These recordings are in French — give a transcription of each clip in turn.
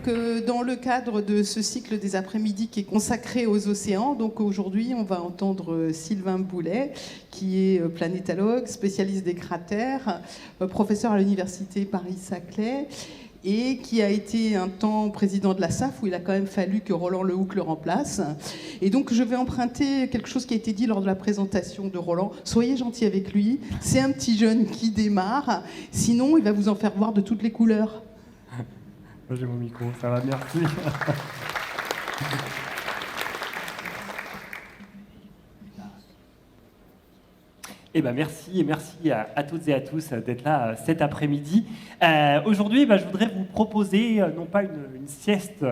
donc dans le cadre de ce cycle des après-midi qui est consacré aux océans, donc aujourd'hui on va entendre Sylvain Boulet, qui est planétologue, spécialiste des cratères, professeur à l'université Paris-Saclay, et qui a été un temps président de la SAF, où il a quand même fallu que Roland Lehoucq le remplace. Et donc je vais emprunter quelque chose qui a été dit lors de la présentation de Roland. Soyez gentils avec lui, c'est un petit jeune qui démarre, sinon il va vous en faire voir de toutes les couleurs. Moi j'ai mon micro, ça va, merci. Eh ben merci et merci à toutes et à tous d'être là cet après-midi. Aujourd'hui, je voudrais vous proposer non pas une sieste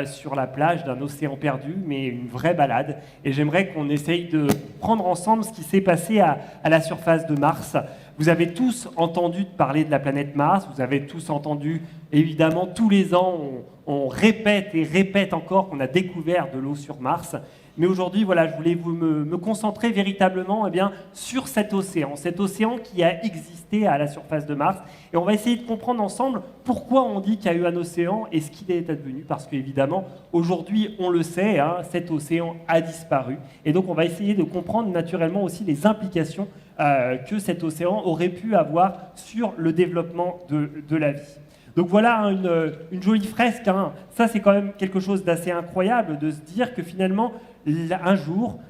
sur la plage d'un océan perdu, mais une vraie balade. Et j'aimerais qu'on essaye de prendre ensemble ce qui s'est passé à la surface de Mars. Vous avez tous entendu parler de la planète Mars, vous avez tous entendu, évidemment, tous les ans, on répète et répète encore qu'on a découvert de l'eau sur Mars. Mais aujourd'hui, voilà, je voulais me concentrer véritablement sur cet océan qui a existé à la surface de Mars. Et on va essayer de comprendre ensemble pourquoi on dit qu'il y a eu un océan et ce qu'il est advenu. Parce qu'évidemment, aujourd'hui, on le sait, cet océan a disparu. Et donc, on va essayer de comprendre naturellement aussi les implications que cet océan aurait pu avoir sur le développement de la vie. Donc voilà une jolie fresque. Ça, c'est quand même quelque chose d'assez incroyable de se dire que finalement, un jour,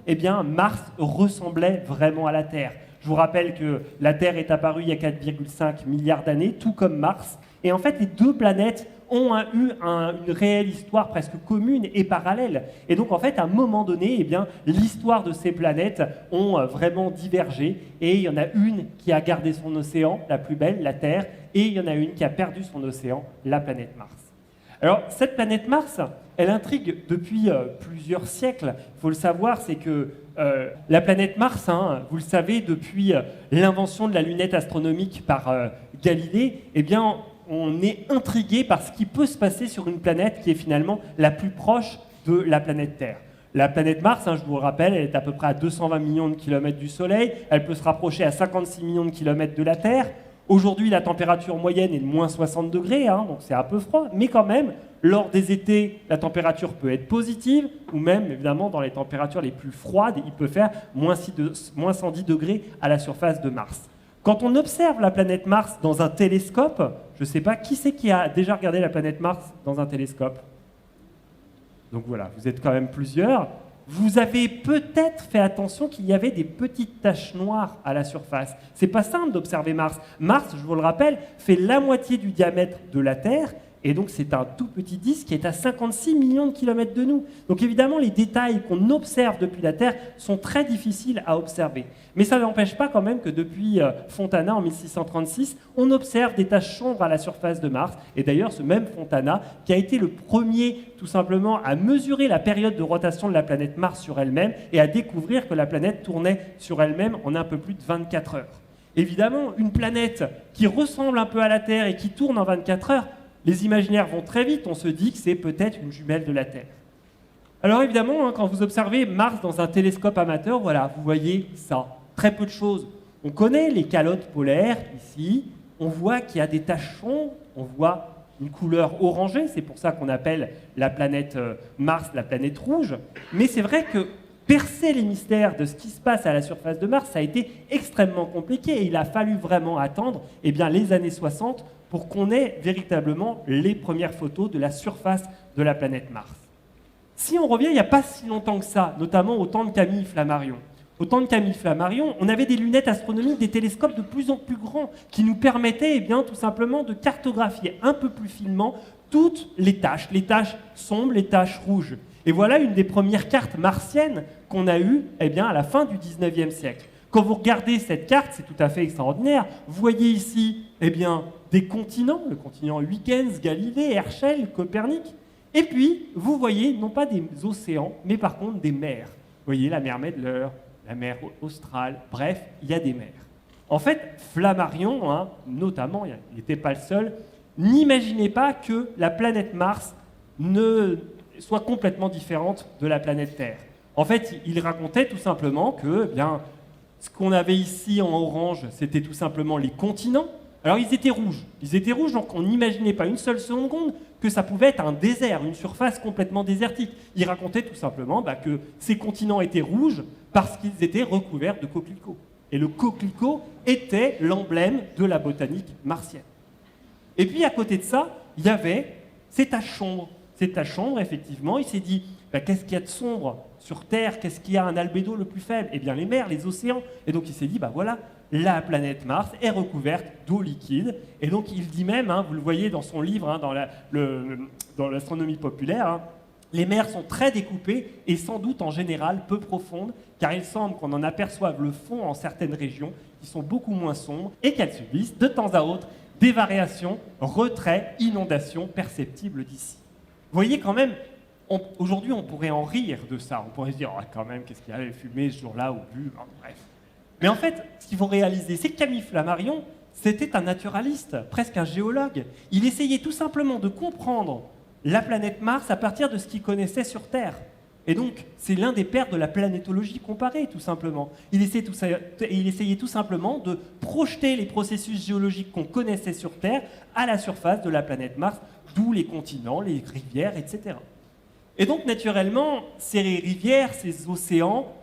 Mars ressemblait vraiment à la Terre. Je vous rappelle que la Terre est apparue il y a 4,5 milliards d'années, tout comme Mars. Et en fait, les deux planètes ont eu une réelle histoire presque commune et parallèle. Et donc, en fait, à un moment donné, l'histoire de ces planètes ont vraiment divergé. Et il y en a une qui a gardé son océan, la plus belle, la Terre, et il y en a une qui a perdu son océan, la planète Mars. Alors, cette planète Mars, elle intrigue depuis plusieurs siècles. Il faut le savoir, c'est que la planète Mars, vous le savez, depuis l'invention de la lunette astronomique par Galilée, on est intrigué par ce qui peut se passer sur une planète qui est finalement la plus proche de la planète Terre. La planète Mars, je vous le rappelle, elle est à peu près à 220 millions de kilomètres du Soleil, elle peut se rapprocher à 56 millions de kilomètres de la Terre. Aujourd'hui, la température moyenne est de moins 60 degrés, donc c'est un peu froid, mais quand même, lors des étés, la température peut être positive, ou même, évidemment, dans les températures les plus froides, il peut faire moins 110 degrés à la surface de Mars. Quand on observe la planète Mars dans un télescope, je ne sais pas, qui c'est qui a déjà regardé la planète Mars dans un télescope? Donc voilà, vous êtes quand même plusieurs. Vous avez peut-être fait attention qu'il y avait des petites taches noires à la surface. C'est pas simple d'observer Mars. Mars, je vous le rappelle, fait la moitié du diamètre de la Terre, et donc c'est un tout petit disque qui est à 56 millions de kilomètres de nous. Donc évidemment, les détails qu'on observe depuis la Terre sont très difficiles à observer. Mais ça n'empêche pas quand même que depuis Fontana, en 1636, on observe des taches sombres à la surface de Mars. Et d'ailleurs, ce même Fontana, qui a été le premier, tout simplement, à mesurer la période de rotation de la planète Mars sur elle-même et à découvrir que la planète tournait sur elle-même en un peu plus de 24 heures. Évidemment, une planète qui ressemble un peu à la Terre et qui tourne en 24 heures, les imaginaires vont très vite, on se dit que c'est peut-être une jumelle de la Terre. Alors évidemment, quand vous observez Mars dans un télescope amateur, voilà, vous voyez ça, très peu de choses. On connaît les calottes polaires, ici, on voit qu'il y a des taches sombres, on voit une couleur orangée, c'est pour ça qu'on appelle la planète Mars la planète rouge, mais c'est vrai que percer les mystères de ce qui se passe à la surface de Mars, ça a été extrêmement compliqué et il a fallu vraiment attendre les années 60 pour qu'on ait véritablement les premières photos de la surface de la planète Mars. Si on revient il n'y a pas si longtemps que ça, notamment au temps de Camille Flammarion. Au temps de Camille Flammarion, on avait des lunettes astronomiques, des télescopes de plus en plus grands qui nous permettaient tout simplement de cartographier un peu plus finement toutes les taches sombres, les taches rouges. Et voilà une des premières cartes martiennes qu'on a eues à la fin du 19e siècle. Quand vous regardez cette carte, c'est tout à fait extraordinaire. Vous voyez ici des continents, le continent Huygens, Galilée, Herschel, Copernic. Et puis, vous voyez non pas des océans, mais par contre des mers. Vous voyez la mer Mädler, la mer Australe, bref, il y a des mers. En fait, Flammarion, notamment, il n'était pas le seul, n'imaginait pas que la planète Mars ne soit complètement différente de la planète Terre. En fait, il racontait tout simplement que ce qu'on avait ici en orange, c'était tout simplement les continents. Alors ils étaient rouges. Ils étaient rouges, donc on n'imaginait pas une seule seconde que ça pouvait être un désert, une surface complètement désertique. Ils racontaient tout simplement que ces continents étaient rouges parce qu'ils étaient recouverts de coquelicots. Et le coquelicot était l'emblème de la botanique martienne. Et puis à côté de ça, il y avait ces taches sombres. Ces taches sombres, effectivement, il s'est dit, qu'est-ce qu'il y a de sombre sur Terre? Qu'est-ce qu'il y a un albédo le plus faible? Eh bien les mers, les océans. Et donc il s'est dit, voilà, la planète Mars est recouverte d'eau liquide. Et donc il dit même, vous le voyez dans son livre, dans l'astronomie populaire, les mers sont très découpées et sans doute en général peu profondes, car il semble qu'on en aperçoive le fond en certaines régions qui sont beaucoup moins sombres et qu'elles subissent de temps à autre des variations, retraits, inondations perceptibles d'ici. Vous voyez quand même, aujourd'hui on pourrait en rire de ça, on pourrait se dire quand même qu'est-ce qu'il y avait fumé ce jour-là ou bu, bref. Mais en fait, ce qu'il faut réaliser, c'est que Camille Flammarion, c'était un naturaliste, presque un géologue. Il essayait tout simplement de comprendre la planète Mars à partir de ce qu'il connaissait sur Terre. Et donc, c'est l'un des pères de la planétologie comparée, tout simplement. Il essayait tout simplement de projeter les processus géologiques qu'on connaissait sur Terre à la surface de la planète Mars, d'où les continents, les rivières, etc. Et donc, naturellement, ces rivières, ces océans,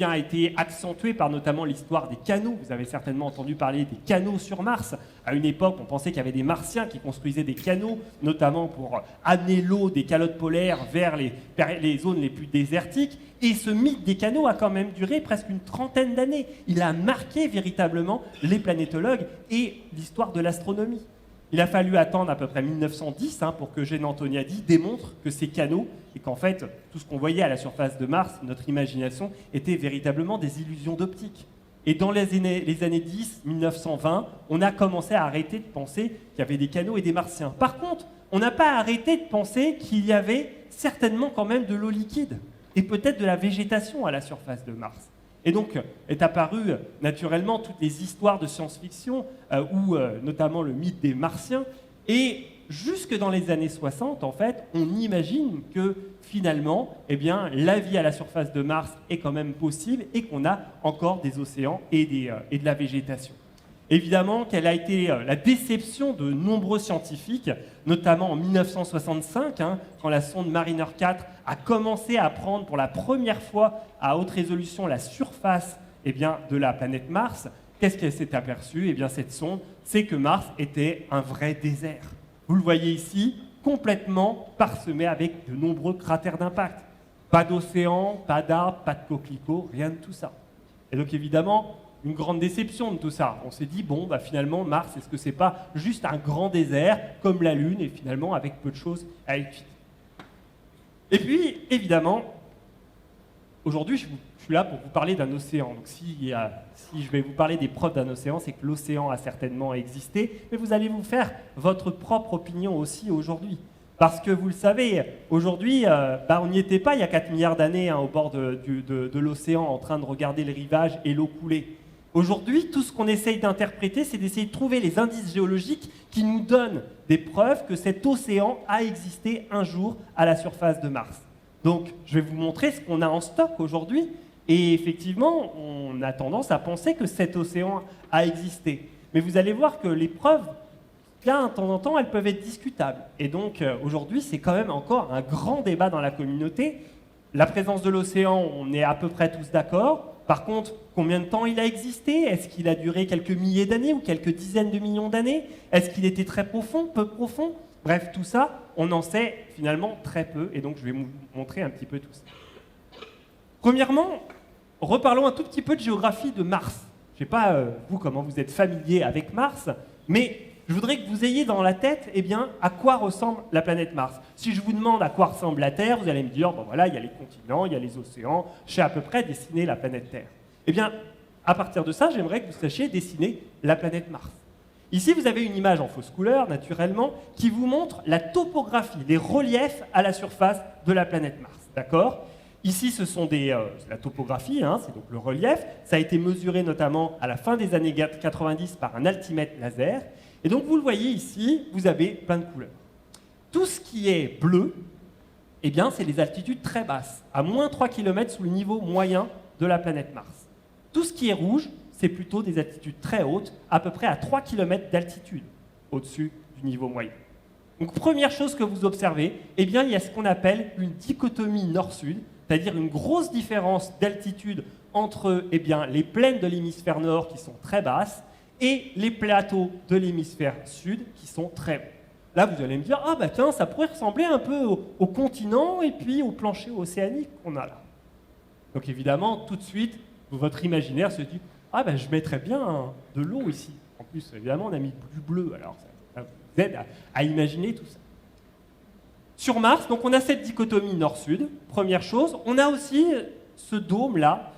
a été accentué par notamment l'histoire des canaux. Vous avez certainement entendu parler des canaux sur Mars. À une époque, on pensait qu'il y avait des Martiens qui construisaient des canaux, notamment pour amener l'eau des calottes polaires vers les zones les plus désertiques. Et ce mythe des canaux a quand même duré presque une trentaine d'années. Il a marqué véritablement les planétologues et l'histoire de l'astronomie. Il a fallu attendre à peu près 1910 pour que Eugène Antoniadi démontre que ces canaux, et qu'en fait, tout ce qu'on voyait à la surface de Mars, notre imagination, était véritablement des illusions d'optique. Et dans les années 10, 1920, on a commencé à arrêter de penser qu'il y avait des canaux et des Martiens. Par contre, on n'a pas arrêté de penser qu'il y avait certainement quand même de l'eau liquide, et peut-être de la végétation à la surface de Mars. Et donc est apparu naturellement toutes les histoires de science-fiction, ou notamment le mythe des Martiens. Et jusque dans les années 60, en fait, on imagine que finalement, la vie à la surface de Mars est quand même possible et qu'on a encore des océans et de la végétation. Évidemment qu'elle a été la déception de nombreux scientifiques, notamment en 1965, quand la sonde Mariner 4 a commencé à prendre pour la première fois à haute résolution la surface de la planète Mars. Qu'est-ce qu'elle s'est aperçue? Cette sonde, c'est que Mars était un vrai désert. Vous le voyez ici, complètement parsemé avec de nombreux cratères d'impact. Pas d'océan, pas d'arbres, pas de coquelicots, rien de tout ça. Et donc évidemment, une grande déception de tout ça. On s'est dit, finalement, Mars, est-ce que c'est pas juste un grand désert, comme la Lune, et finalement avec peu de choses à éviter? Et puis, évidemment, aujourd'hui, je suis là pour vous parler d'un océan. Donc si je vais vous parler des preuves d'un océan, c'est que l'océan a certainement existé, mais vous allez vous faire votre propre opinion aussi aujourd'hui. Parce que vous le savez, aujourd'hui, on n'y était pas il y a 4 milliards d'années au bord de l'océan en train de regarder le rivage et l'eau couler. Aujourd'hui, tout ce qu'on essaye d'interpréter, c'est d'essayer de trouver les indices géologiques qui nous donnent des preuves que cet océan a existé un jour à la surface de Mars. Donc, je vais vous montrer ce qu'on a en stock aujourd'hui. Et effectivement, on a tendance à penser que cet océan a existé. Mais vous allez voir que les preuves, là, de temps en temps, elles peuvent être discutables. Et donc, aujourd'hui, c'est quand même encore un grand débat dans la communauté. La présence de l'océan, on est à peu près tous d'accord. Par contre, combien de temps il a existé? Est-ce qu'il a duré quelques milliers d'années ou quelques dizaines de millions d'années? Est-ce qu'il était très profond, peu profond? Bref, tout ça, on en sait finalement très peu. Et donc, je vais vous montrer un petit peu tout ça. Premièrement, reparlons un tout petit peu de géographie de Mars. Je ne sais pas, vous, comment vous êtes familier avec Mars, mais je voudrais que vous ayez dans la tête, à quoi ressemble la planète Mars. Si je vous demande à quoi ressemble la Terre, vous allez me dire, il y a les continents, il y a les océans, je sais à peu près dessiner la planète Terre. À partir de ça, j'aimerais que vous sachiez dessiner la planète Mars. Ici, vous avez une image en fausse couleur, naturellement, qui vous montre la topographie, les reliefs à la surface de la planète Mars. D'accord ? Ici, ce sont la topographie, c'est donc le relief. Ça a été mesuré notamment à la fin des années 90 par un altimètre laser. Et donc, vous le voyez ici, vous avez plein de couleurs. Tout ce qui est bleu, c'est les altitudes très basses, à moins 3 km sous le niveau moyen de la planète Mars. Tout ce qui est rouge, c'est plutôt des altitudes très hautes, à peu près à 3 km d'altitude au-dessus du niveau moyen. Donc première chose que vous observez, eh bien, il y a ce qu'on appelle une dichotomie nord-sud, c'est-à-dire une grosse différence d'altitude entre eh bien, les plaines de l'hémisphère nord qui sont très basses et les plateaux de l'hémisphère sud qui sont très hauts. Là, vous allez me dire, ah bah tiens, ça pourrait ressembler un peu au continent et puis au plancher océanique qu'on a là. Donc évidemment, tout de suite, votre imaginaire se dit, ah bah je mettrais bien de l'eau ici. En plus, évidemment, on a mis du bleu, alors ça vous aide à imaginer tout ça. Sur Mars, donc on a cette dichotomie nord-sud, première chose. On a aussi ce dôme-là,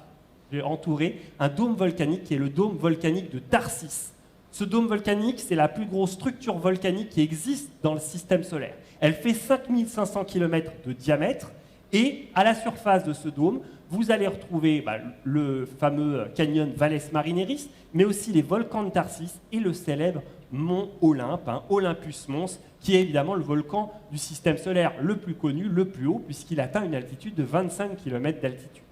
j'ai entouré, un dôme volcanique qui est le dôme volcanique de Tharsis. Ce dôme volcanique, c'est la plus grosse structure volcanique qui existe dans le système solaire. Elle fait 5500 km de diamètre et à la surface de ce dôme, vous allez retrouver le fameux canyon Valles Marineris, mais aussi les volcans de Tharsis et le célèbre mont Olympe, Olympus Mons, qui est évidemment le volcan du système solaire le plus connu, le plus haut, puisqu'il atteint une altitude de 25 km d'altitude.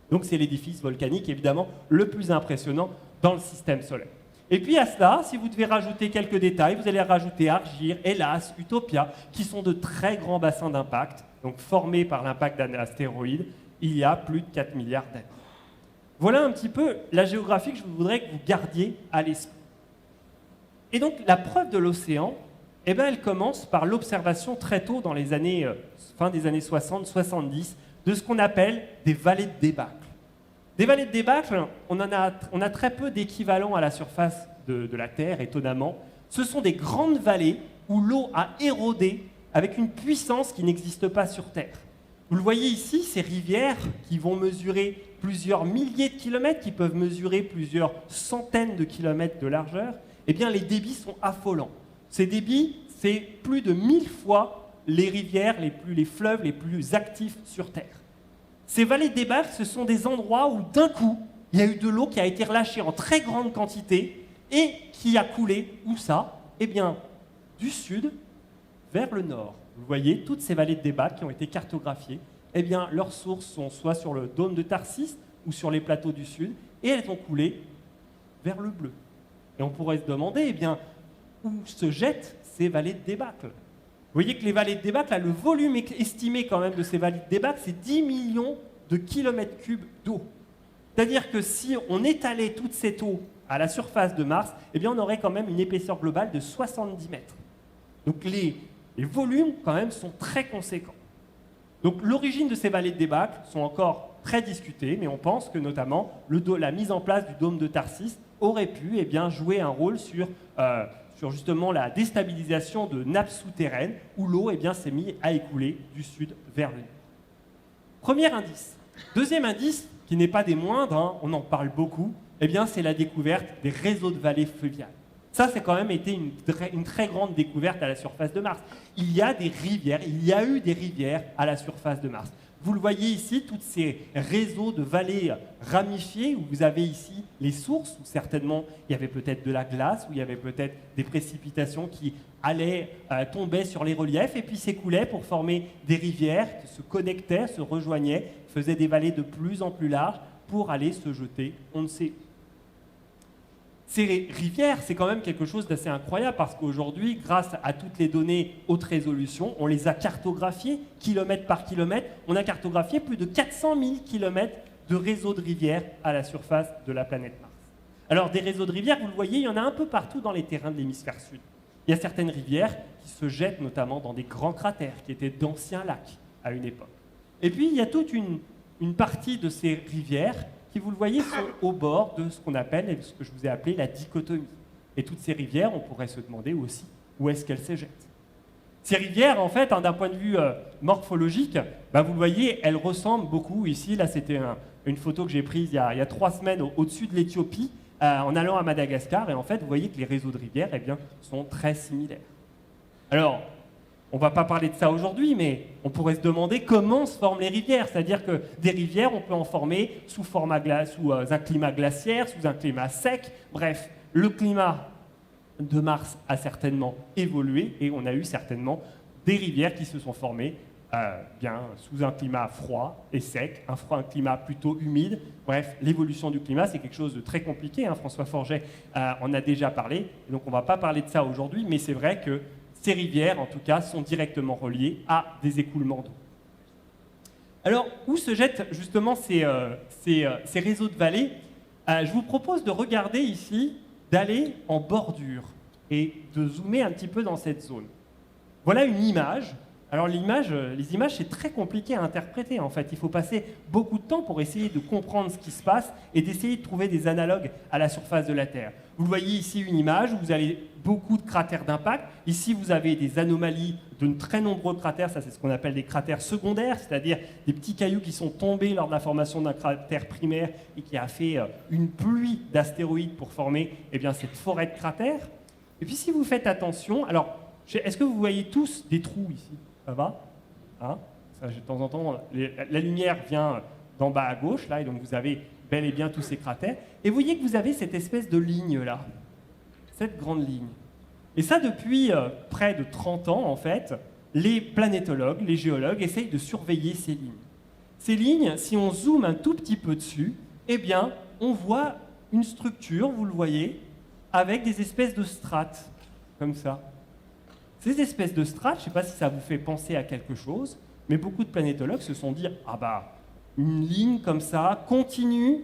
Donc c'est l'édifice volcanique évidemment le plus impressionnant dans le système solaire. Et puis à cela, si vous devez rajouter quelques détails, vous allez rajouter Argyre, Hellas, Utopia, qui sont de très grands bassins d'impact, donc formés par l'impact d'un astéroïde il y a plus de 4 milliards d'années. Voilà un petit peu la géographie que je voudrais que vous gardiez à l'esprit. Et donc la preuve de l'océan, eh bien, elle commence par l'observation très tôt dans les années, fin des années 60-70, de ce qu'on appelle des vallées de débâcle. Des vallées de débâcle, on a très peu d'équivalents à la surface de la Terre, étonnamment. Ce sont des grandes vallées où l'eau a érodé avec une puissance qui n'existe pas sur Terre. Vous le voyez ici, ces rivières qui vont mesurer plusieurs milliers de kilomètres, qui peuvent mesurer plusieurs centaines de kilomètres de largeur, eh bien les débits sont affolants. Ces débits, c'est plus de 1000 fois les rivières, les fleuves les plus actifs sur Terre. Ces vallées de débâcle, ce sont des endroits où d'un coup, il y a eu de l'eau qui a été relâchée en très grande quantité et qui a coulé, où ça? Eh bien, du sud vers le nord. Vous voyez, toutes ces vallées de débâcle qui ont été cartographiées, eh bien, leurs sources sont soit sur le dôme de Tharsis ou sur les plateaux du sud, et elles ont coulé vers le bleu. Et on pourrait se demander, eh bien, où se jettent ces vallées de débâcle? Vous voyez que les vallées de débâcle, là, le volume estimé quand même de ces vallées de débâcle, c'est 10 millions de kilomètres cubes d'eau. C'est-à-dire que si on étalait toute cette eau à la surface de Mars, eh bien, on aurait quand même une épaisseur globale de 70 mètres. Donc les volumes, quand même, sont très conséquents. Donc l'origine de ces vallées de débâcle sont encore très discutées, mais on pense que notamment la mise en place du dôme de Tharsis aurait pu eh bien, jouer un rôle sur justement la déstabilisation de nappes souterraines où l'eau eh bien, s'est mise à écouler du sud vers le nord. Premier indice. Deuxième indice, qui n'est pas des moindres, on en parle beaucoup, eh bien, c'est la découverte des réseaux de vallées fluviales. Ça, c'est quand même été une très grande découverte à la surface de Mars. Il y a des rivières, il y a eu des rivières à la surface de Mars. Vous le voyez ici, tous ces réseaux de vallées ramifiées, où vous avez ici les sources, où certainement il y avait peut-être de la glace, où il y avait peut-être des précipitations qui allaient tomber sur les reliefs, et puis s'écoulaient pour former des rivières qui se connectaient, se rejoignaient, faisaient des vallées de plus en plus larges pour aller se jeter, on ne sait où. Ces rivières, c'est quand même quelque chose d'assez incroyable parce qu'aujourd'hui, grâce à toutes les données haute résolution, on les a cartographiées kilomètre par kilomètre. On a cartographié plus de 400 000 kilomètres de réseaux de rivières à la surface de la planète Mars. Alors, des réseaux de rivières, vous le voyez, il y en a un peu partout dans les terrains de l'hémisphère sud. Il y a certaines rivières qui se jettent notamment dans des grands cratères qui étaient d'anciens lacs à une époque. Et puis, il y a toute une partie de ces rivières qui, vous le voyez, sont au bord de ce qu'on appelle, ce que je vous ai appelé la dichotomie. Et toutes ces rivières, on pourrait se demander aussi où est-ce qu'elles se jettent. Ces rivières, en fait, d'un point de vue morphologique, vous le voyez, elles ressemblent beaucoup. Ici, là, c'était une photo que j'ai prise il y a 3 semaines au-dessus de l'Éthiopie, en allant à Madagascar. Et en fait, vous voyez que les réseaux de rivières eh bien, sont très similaires. Alors, on ne va pas parler de ça aujourd'hui, mais on pourrait se demander comment se forment les rivières. C'est-à-dire que des rivières, on peut en former sous un climat glaciaire, sous un climat sec. Bref, le climat de Mars a certainement évolué et on a eu certainement des rivières qui se sont formées bien sous un climat froid et sec, un climat plutôt humide. Bref, l'évolution du climat, c'est quelque chose de très compliqué. François Forget en a déjà parlé. Donc, on ne va pas parler de ça aujourd'hui, mais c'est vrai que ces rivières, en tout cas, sont directement reliées à des écoulements d'eau. Alors, où se jettent justement ces réseaux de vallées? Je vous propose de regarder ici, d'aller en bordure et de zoomer un petit peu dans cette zone. Voilà une image. Alors les images, c'est très compliqué à interpréter en fait. Il faut passer beaucoup de temps pour essayer de comprendre ce qui se passe et d'essayer de trouver des analogues à la surface de la Terre. Vous voyez ici une image où vous avez beaucoup de cratères d'impact. Ici, vous avez des anomalies de très nombreux cratères. Ça, c'est ce qu'on appelle des cratères secondaires, c'est-à-dire des petits cailloux qui sont tombés lors de la formation d'un cratère primaire et qui a fait une pluie d'astéroïdes pour former cette forêt de cratères. Et puis si vous faites attention, alors, est-ce que vous voyez tous des trous ici? Ça va ça, de temps en temps, la lumière vient d'en bas à gauche, là, et donc vous avez bel et bien tous ces cratères. Et vous voyez que vous avez cette espèce de ligne-là, cette grande ligne. Et ça, depuis près de 30 ans, en fait, les planétologues, les géologues essayent de surveiller ces lignes. Ces lignes, si on zoome un tout petit peu dessus, on voit une structure, vous le voyez, avec des espèces de strates, comme ça. Ces espèces de strates, je ne sais pas si ça vous fait penser à quelque chose, mais beaucoup de planétologues se sont dit « Ah bah, une ligne comme ça, continue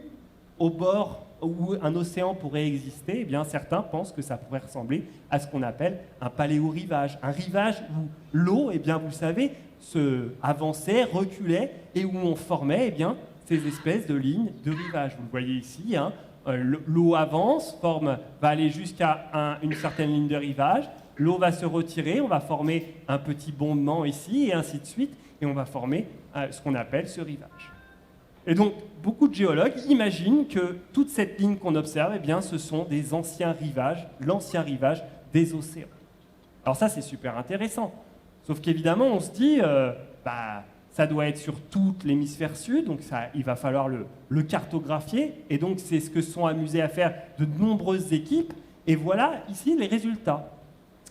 au bord où un océan pourrait exister », certains pensent que ça pourrait ressembler à ce qu'on appelle un paléorivage. Un rivage où l'eau, vous le savez, se avançait, reculait, et où on formait ces espèces de lignes de rivage. Vous le voyez ici, l'eau avance, va aller jusqu'à une certaine ligne de rivage. L'eau va se retirer, on va former un petit bondement ici, et ainsi de suite, et on va former ce qu'on appelle ce rivage. Et donc, beaucoup de géologues imaginent que toute cette ligne qu'on observe, ce sont des anciens rivages, l'ancien rivage des océans. Alors ça, c'est super intéressant. Sauf qu'évidemment, on se dit, ça doit être sur tout l'hémisphère sud, donc il va falloir le cartographier, et donc c'est ce que sont amusées à faire de nombreuses équipes, et voilà ici les résultats.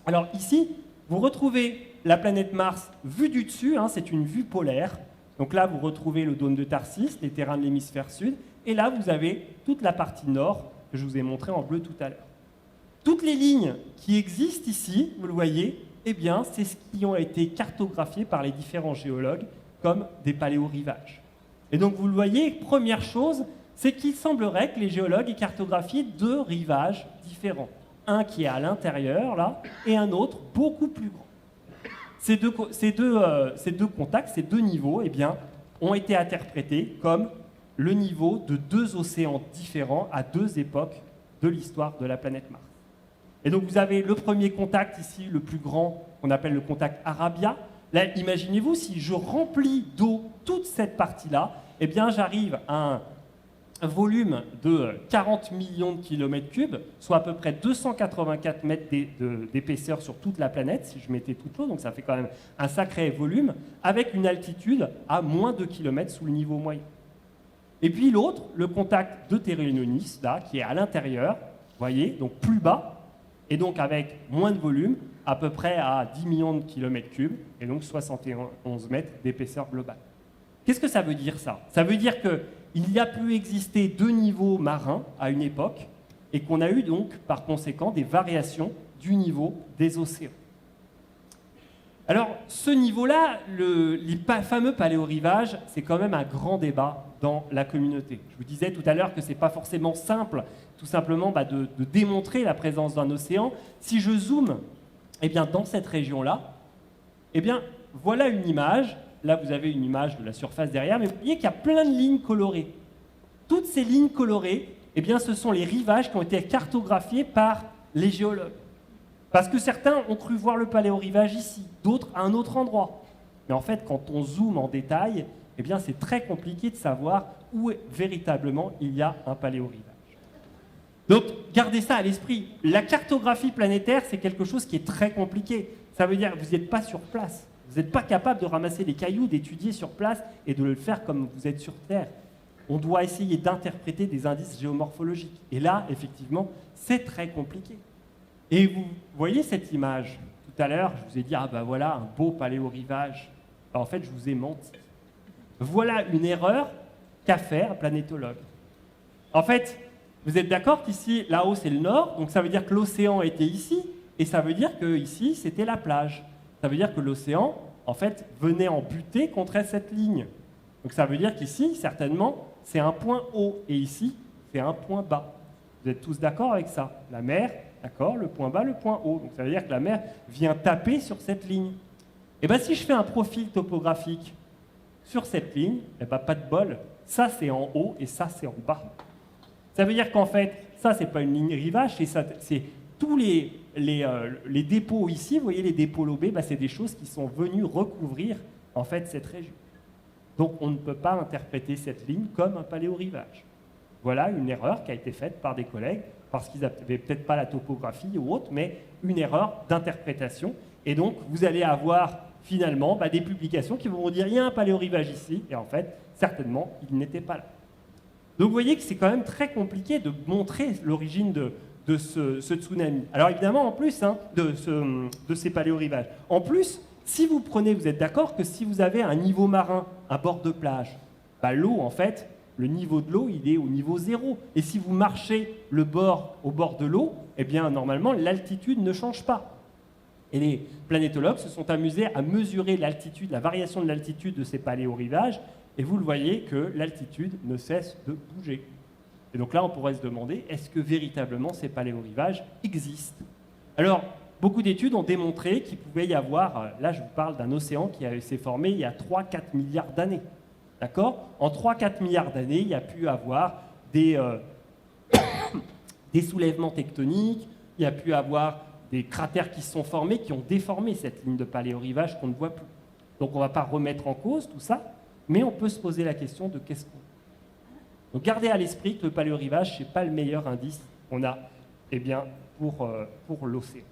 Alors ici, vous retrouvez la planète Mars vue du dessus, c'est une vue polaire. Donc là, vous retrouvez le dôme de Tharsis, les terrains de l'hémisphère sud, et là, vous avez toute la partie nord que je vous ai montré en bleu tout à l'heure. Toutes les lignes qui existent ici, vous le voyez, c'est ce qui ont été cartographiés par les différents géologues comme des paléorivages. Et donc, vous le voyez, première chose, c'est qu'il semblerait que les géologues aient cartographié deux rivages différents. Un qui est à l'intérieur, là, et un autre beaucoup plus grand. Ces deux contacts, ces deux niveaux, ont été interprétés comme le niveau de deux océans différents à deux époques de l'histoire de la planète Mars. Et donc, vous avez le premier contact ici, le plus grand, qu'on appelle le contact Arabia. Là, imaginez-vous, si je remplis d'eau toute cette partie-là, j'arrive à un volume de 40 millions de kilomètres cubes, soit à peu près 284 mètres d'épaisseur sur toute la planète, si je mettais toute l'eau, donc ça fait quand même un sacré volume, avec une altitude à moins de 2 km sous le niveau moyen. Et puis l'autre, le contact de Térénonis, là, qui est à l'intérieur, vous voyez, donc plus bas, et donc avec moins de volume, à peu près à 10 millions de kilomètres cubes, et donc 71 mètres d'épaisseur globale. Qu'est-ce que ça veut dire, ça? Ça veut dire qu'il y a pu exister deux niveaux marins à une époque, et qu'on a eu donc, par conséquent, des variations du niveau des océans. Alors, ce niveau-là, les fameux paléorivages, c'est quand même un grand débat dans la communauté. Je vous disais tout à l'heure que ce n'est pas forcément simple, tout simplement de démontrer la présence d'un océan. Si je zoome dans cette région-là, voilà une image. Là, vous avez une image de la surface derrière, mais vous voyez qu'il y a plein de lignes colorées. Toutes ces lignes colorées, ce sont les rivages qui ont été cartographiés par les géologues. Parce que certains ont cru voir le paléorivage ici, d'autres à un autre endroit. Mais en fait, quand on zoome en détail, c'est très compliqué de savoir où véritablement il y a un paléorivage. Donc, gardez ça à l'esprit. La cartographie planétaire, c'est quelque chose qui est très compliqué. Ça veut dire que vous n'êtes pas sur place. Vous n'êtes pas capable de ramasser des cailloux, d'étudier sur place et de le faire comme vous êtes sur Terre. On doit essayer d'interpréter des indices géomorphologiques. Et là, effectivement, c'est très compliqué. Et vous voyez cette image. Tout à l'heure, je vous ai dit, voilà, un beau paléorivage. En fait, je vous ai menti. Voilà une erreur qu'a fait un planétologue. En fait, vous êtes d'accord qu'ici, là-haut, c'est le nord, donc ça veut dire que l'océan était ici, et ça veut dire qu'ici, c'était la plage. Ça veut dire que l'océan, en fait, venait en butée contre cette ligne. Donc ça veut dire qu'ici, certainement, c'est un point haut, et ici, c'est un point bas. Vous êtes tous d'accord avec ça? La mer, d'accord, le point bas, le point haut. Donc ça veut dire que la mer vient taper sur cette ligne. Et bien si je fais un profil topographique sur cette ligne, eh ben, pas de bol, ça c'est en haut et ça c'est en bas. Ça veut dire qu'en fait, ça c'est pas une ligne rivage, c'est tous les dépôts ici, vous voyez les dépôts lobés, ben, c'est des choses qui sont venues recouvrir en fait cette région. Donc on ne peut pas interpréter cette ligne comme un paléorivage. Voilà une erreur qui a été faite par des collègues, parce qu'ils n'avaient peut-être pas la topographie ou autre, mais une erreur d'interprétation. Et donc, vous allez avoir finalement des publications qui vont vous dire « il y a un paléorivage ici », et en fait, certainement, il n'était pas là. Donc, vous voyez que c'est quand même très compliqué de montrer l'origine de ce tsunami. Alors, évidemment, en plus de ces paléorivages. En plus, si vous prenez, vous êtes d'accord que si vous avez un niveau marin, un bord de plage, l'eau, en fait, le niveau de l'eau, il est au niveau 0. Et si vous marchez au bord de l'eau, eh bien, normalement, l'altitude ne change pas. Et les planétologues se sont amusés à mesurer l'altitude, la variation de l'altitude de ces paléorivages, et vous le voyez que l'altitude ne cesse de bouger. Et donc là, on pourrait se demander, est-ce que véritablement ces paléorivages existent? Alors, beaucoup d'études ont démontré qu'il pouvait y avoir, là je vous parle d'un océan qui s'est formé il y a 3-4 milliards d'années. D'accord? En 3-4 milliards d'années, il y a pu avoir des soulèvements tectoniques, il y a pu avoir des cratères qui se sont formés, qui ont déformé cette ligne de paléorivage qu'on ne voit plus. Donc on ne va pas remettre en cause tout ça, mais on peut se poser la question de qu'est-ce qu'on... Donc gardez à l'esprit que le paléorivage, ce n'est pas le meilleur indice qu'on a pour l'océan.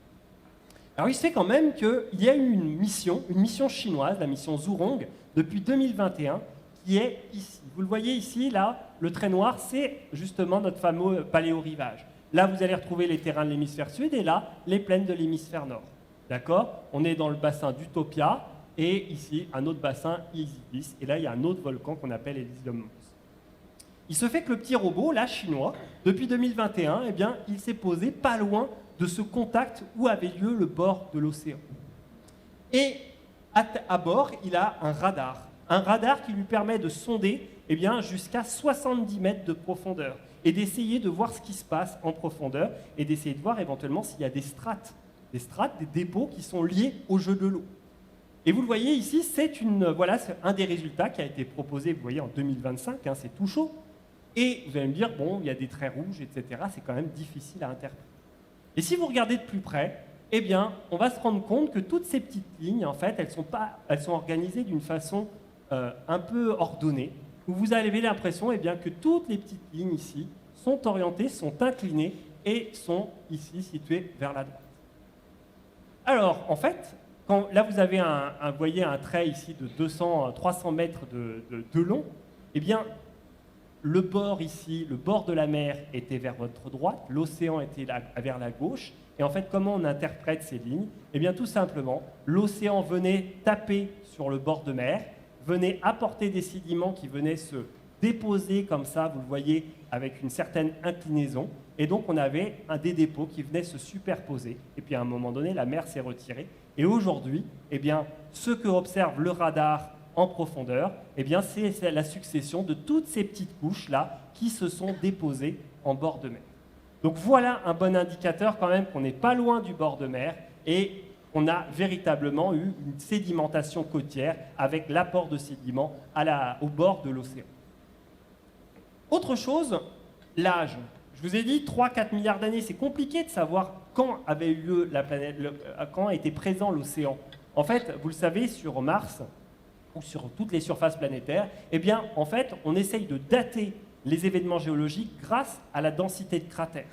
Alors il se fait quand même qu'il y a eu une mission chinoise, la mission Zhurong, depuis 2021, qui est ici. Vous le voyez ici, là, le trait noir, c'est justement notre fameux paléorivage. Là, vous allez retrouver les terrains de l'hémisphère sud et là, les plaines de l'hémisphère nord. D'accord? On est dans le bassin d'Utopia et ici, un autre bassin, Isidis. Et là, il y a un autre volcan qu'on appelle Elysium Mons. Il se fait que le petit robot, là, chinois, depuis 2021, eh bien, il s'est posé pas loin de ce contact où avait lieu le bord de l'océan. Et à bord, il a un radar qui lui permet de sonder jusqu'à 70 mètres de profondeur et d'essayer de voir ce qui se passe en profondeur et d'essayer de voir éventuellement s'il y a des strates, des dépôts qui sont liés au jeu de l'eau. Et vous le voyez ici, c'est un des résultats qui a été proposé, vous voyez, en 2025, c'est tout chaud. Et vous allez me dire, bon, il y a des traits rouges, etc., c'est quand même difficile à interpréter. Et si vous regardez de plus près, eh bien, on va se rendre compte que toutes ces petites lignes, en fait, elles sont organisées d'une façon un peu ordonnée, où vous avez l'impression que toutes les petites lignes ici sont orientées, sont inclinées et sont ici situées vers la droite. Alors, en fait, là vous avez voyez un trait ici de 300 mètres de long, eh bien, le bord ici, le bord de la mer était vers votre droite, l'océan était vers la gauche. Et en fait, comment on interprète ces lignes? Eh bien, tout simplement, l'océan venait taper sur le bord de mer, venait apporter des sédiments qui venaient se déposer comme ça, vous le voyez, avec une certaine inclinaison. Et donc, on avait des dépôts qui venaient se superposer. Et puis, à un moment donné, la mer s'est retirée. Et aujourd'hui, eh bien, ce que observe le radar en profondeur, eh bien, c'est la succession de toutes ces petites couches-là qui se sont déposées en bord de mer. Donc voilà un bon indicateur quand même qu'on n'est pas loin du bord de mer et on a véritablement eu une sédimentation côtière avec l'apport de sédiments au bord de l'océan. Autre chose, l'âge. Je vous ai dit 3-4 milliards d'années, c'est compliqué de savoir quand avait eu lieu quand était présent l'océan. En fait, vous le savez, sur Mars, ou sur toutes les surfaces planétaires, eh bien, en fait, on essaye de dater les événements géologiques grâce à la densité de cratères.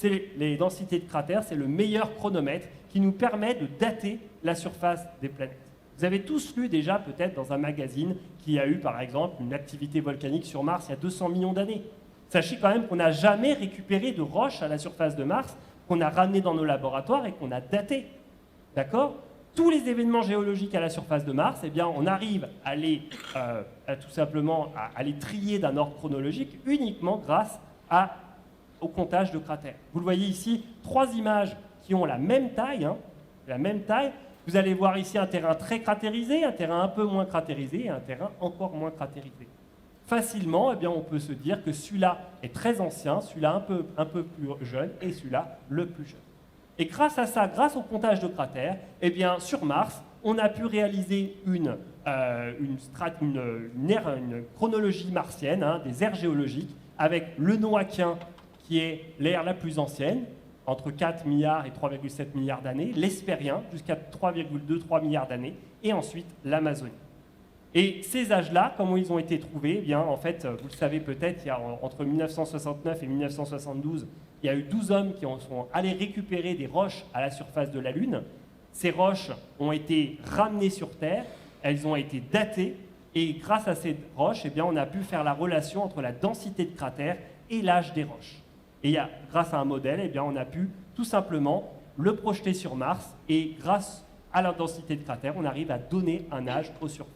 Les densités de cratères, c'est le meilleur chronomètre qui nous permet de dater la surface des planètes. Vous avez tous lu déjà, peut-être, dans un magazine, qu'il y a eu, par exemple, une activité volcanique sur Mars il y a 200 millions d'années. Sachez quand même qu'on n'a jamais récupéré de roches à la surface de Mars, qu'on a ramené dans nos laboratoires et qu'on a daté. D'accord ? tous les événements géologiques à la surface de Mars, eh bien, on arrive à les, tout simplement à les trier d'un ordre chronologique uniquement grâce au comptage de cratères. Vous le voyez ici, 3 images qui ont la même taille, la même taille. Vous allez voir ici un terrain très cratérisé, un terrain un peu moins cratérisé et un terrain encore moins cratérisé. Facilement, eh bien, on peut se dire que celui-là est très ancien, celui-là un peu plus jeune et celui-là le plus jeune. Et grâce à ça, grâce au comptage de cratères, eh bien, sur Mars, on a pu réaliser une chronologie martienne, des ères géologiques, avec le Noachien, qui est l'ère la plus ancienne, entre 4 milliards et 3,7 milliards d'années, l'Hespérien, jusqu'à 3,2-3 milliards d'années, et ensuite l'Amazonie. Et ces âges-là, comment ils ont été trouvés? Eh bien, en fait, vous le savez peut-être, entre 1969 et 1972, il y a eu 12 hommes qui sont allés récupérer des roches à la surface de la Lune. Ces roches ont été ramenées sur Terre, elles ont été datées, et grâce à ces roches, eh bien, on a pu faire la relation entre la densité de cratères et l'âge des roches. Et grâce à un modèle, eh bien, on a pu tout simplement le projeter sur Mars, et grâce à la densité de cratères, on arrive à donner un âge aux surfaces.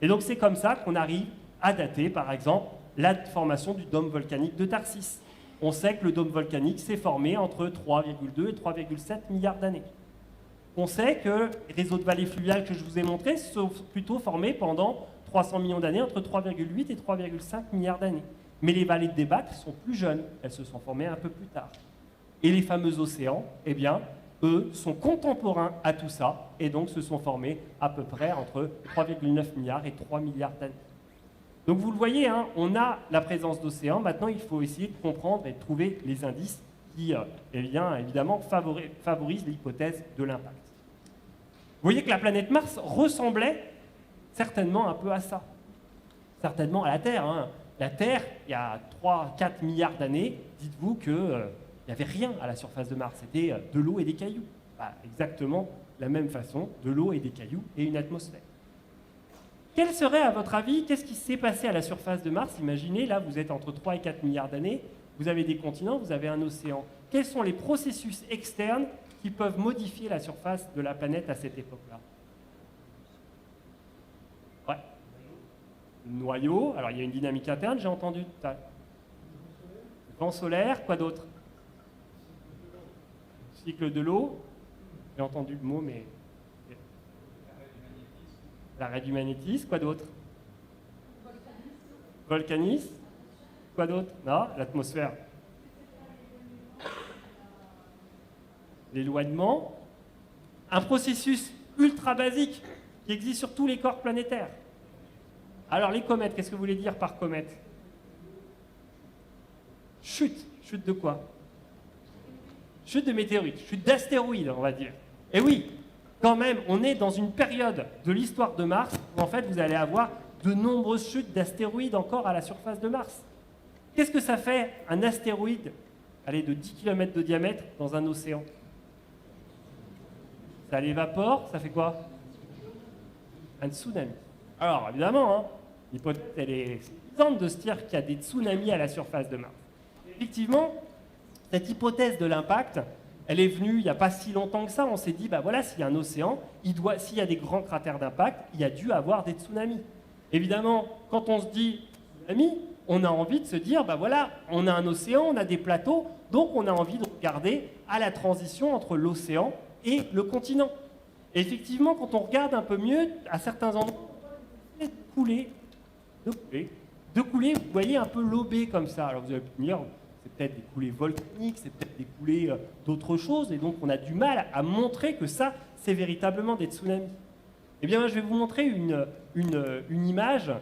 Et donc c'est comme ça qu'on arrive à dater, par exemple, la formation du dôme volcanique de Tharsis. On sait que le dôme volcanique s'est formé entre 3,2 et 3,7 milliards d'années. On sait que les réseaux de vallées fluviales que je vous ai montrés sont plutôt formés pendant 300 millions d'années, entre 3,8 et 3,5 milliards d'années. Mais les vallées de débâcle sont plus jeunes, elles se sont formées un peu plus tard. Et les fameux océans, eh bien, eux, sont contemporains à tout ça, et donc se sont formés à peu près entre 3,9 milliards et 3 milliards d'années. Donc vous le voyez, on a la présence d'océans. Maintenant, il faut essayer de comprendre et de trouver les indices qui, eh bien, évidemment, favorisent l'hypothèse de l'impact. Vous voyez que la planète Mars ressemblait certainement un peu à ça. Certainement à la Terre. La Terre, il y a 3-4 milliards d'années, dites-vous qu'il n'y avait rien à la surface de Mars. C'était de l'eau et des cailloux. Exactement la même façon, de l'eau et des cailloux et une atmosphère. Quel serait, à votre avis, qu'est-ce qui s'est passé à la surface de Mars? Imaginez, là, vous êtes entre 3 et 4 milliards d'années, vous avez des continents, vous avez un océan. Quels sont les processus externes qui peuvent modifier la surface de la planète à cette époque-là? Ouais. Le noyau, alors il y a une dynamique interne, j'ai entendu. Le vent solaire, quoi d'autre? Cycle de l'eau, j'ai entendu le mot, mais... L'arrêt du magnétisme, quoi d'autre? Volcanisme. Quoi d'autre? Non, l'atmosphère. L'éloignement. Un processus ultra basique qui existe sur tous les corps planétaires. Alors les comètes, qu'est-ce que vous voulez dire par comète? Chute. Chute de quoi? Chute de météorites, chute d'astéroïdes, on va dire. Et oui, quand même, on est dans une période de l'histoire de Mars où en fait vous allez avoir de nombreuses chutes d'astéroïdes encore à la surface de Mars. Qu'est-ce que ça fait un astéroïde, de 10 km de diamètre dans un océan? Ça l'évapore, ça fait quoi? Un tsunami. Alors évidemment, l'hypothèse elle est suffisante de se dire qu'il y a des tsunamis à la surface de Mars. Effectivement, cette hypothèse de l'impact, elle est venue il n'y a pas si longtemps que ça. On s'est dit, voilà, s'il y a un océan, s'il y a des grands cratères d'impact, il y a dû avoir des tsunamis. Évidemment, quand on se dit tsunami, on a envie de se dire, voilà, on a un océan, on a des plateaux, donc on a envie de regarder à la transition entre l'océan et le continent. Et effectivement, quand on regarde un peu mieux, à certains endroits, de couler, vous voyez un peu lobé comme ça. Alors vous allez me dire, c'est peut-être des coulées volcaniques, c'est peut-être des coulées d'autres choses, et donc on a du mal à montrer que ça, c'est véritablement des tsunamis. Eh bien, je vais vous montrer une image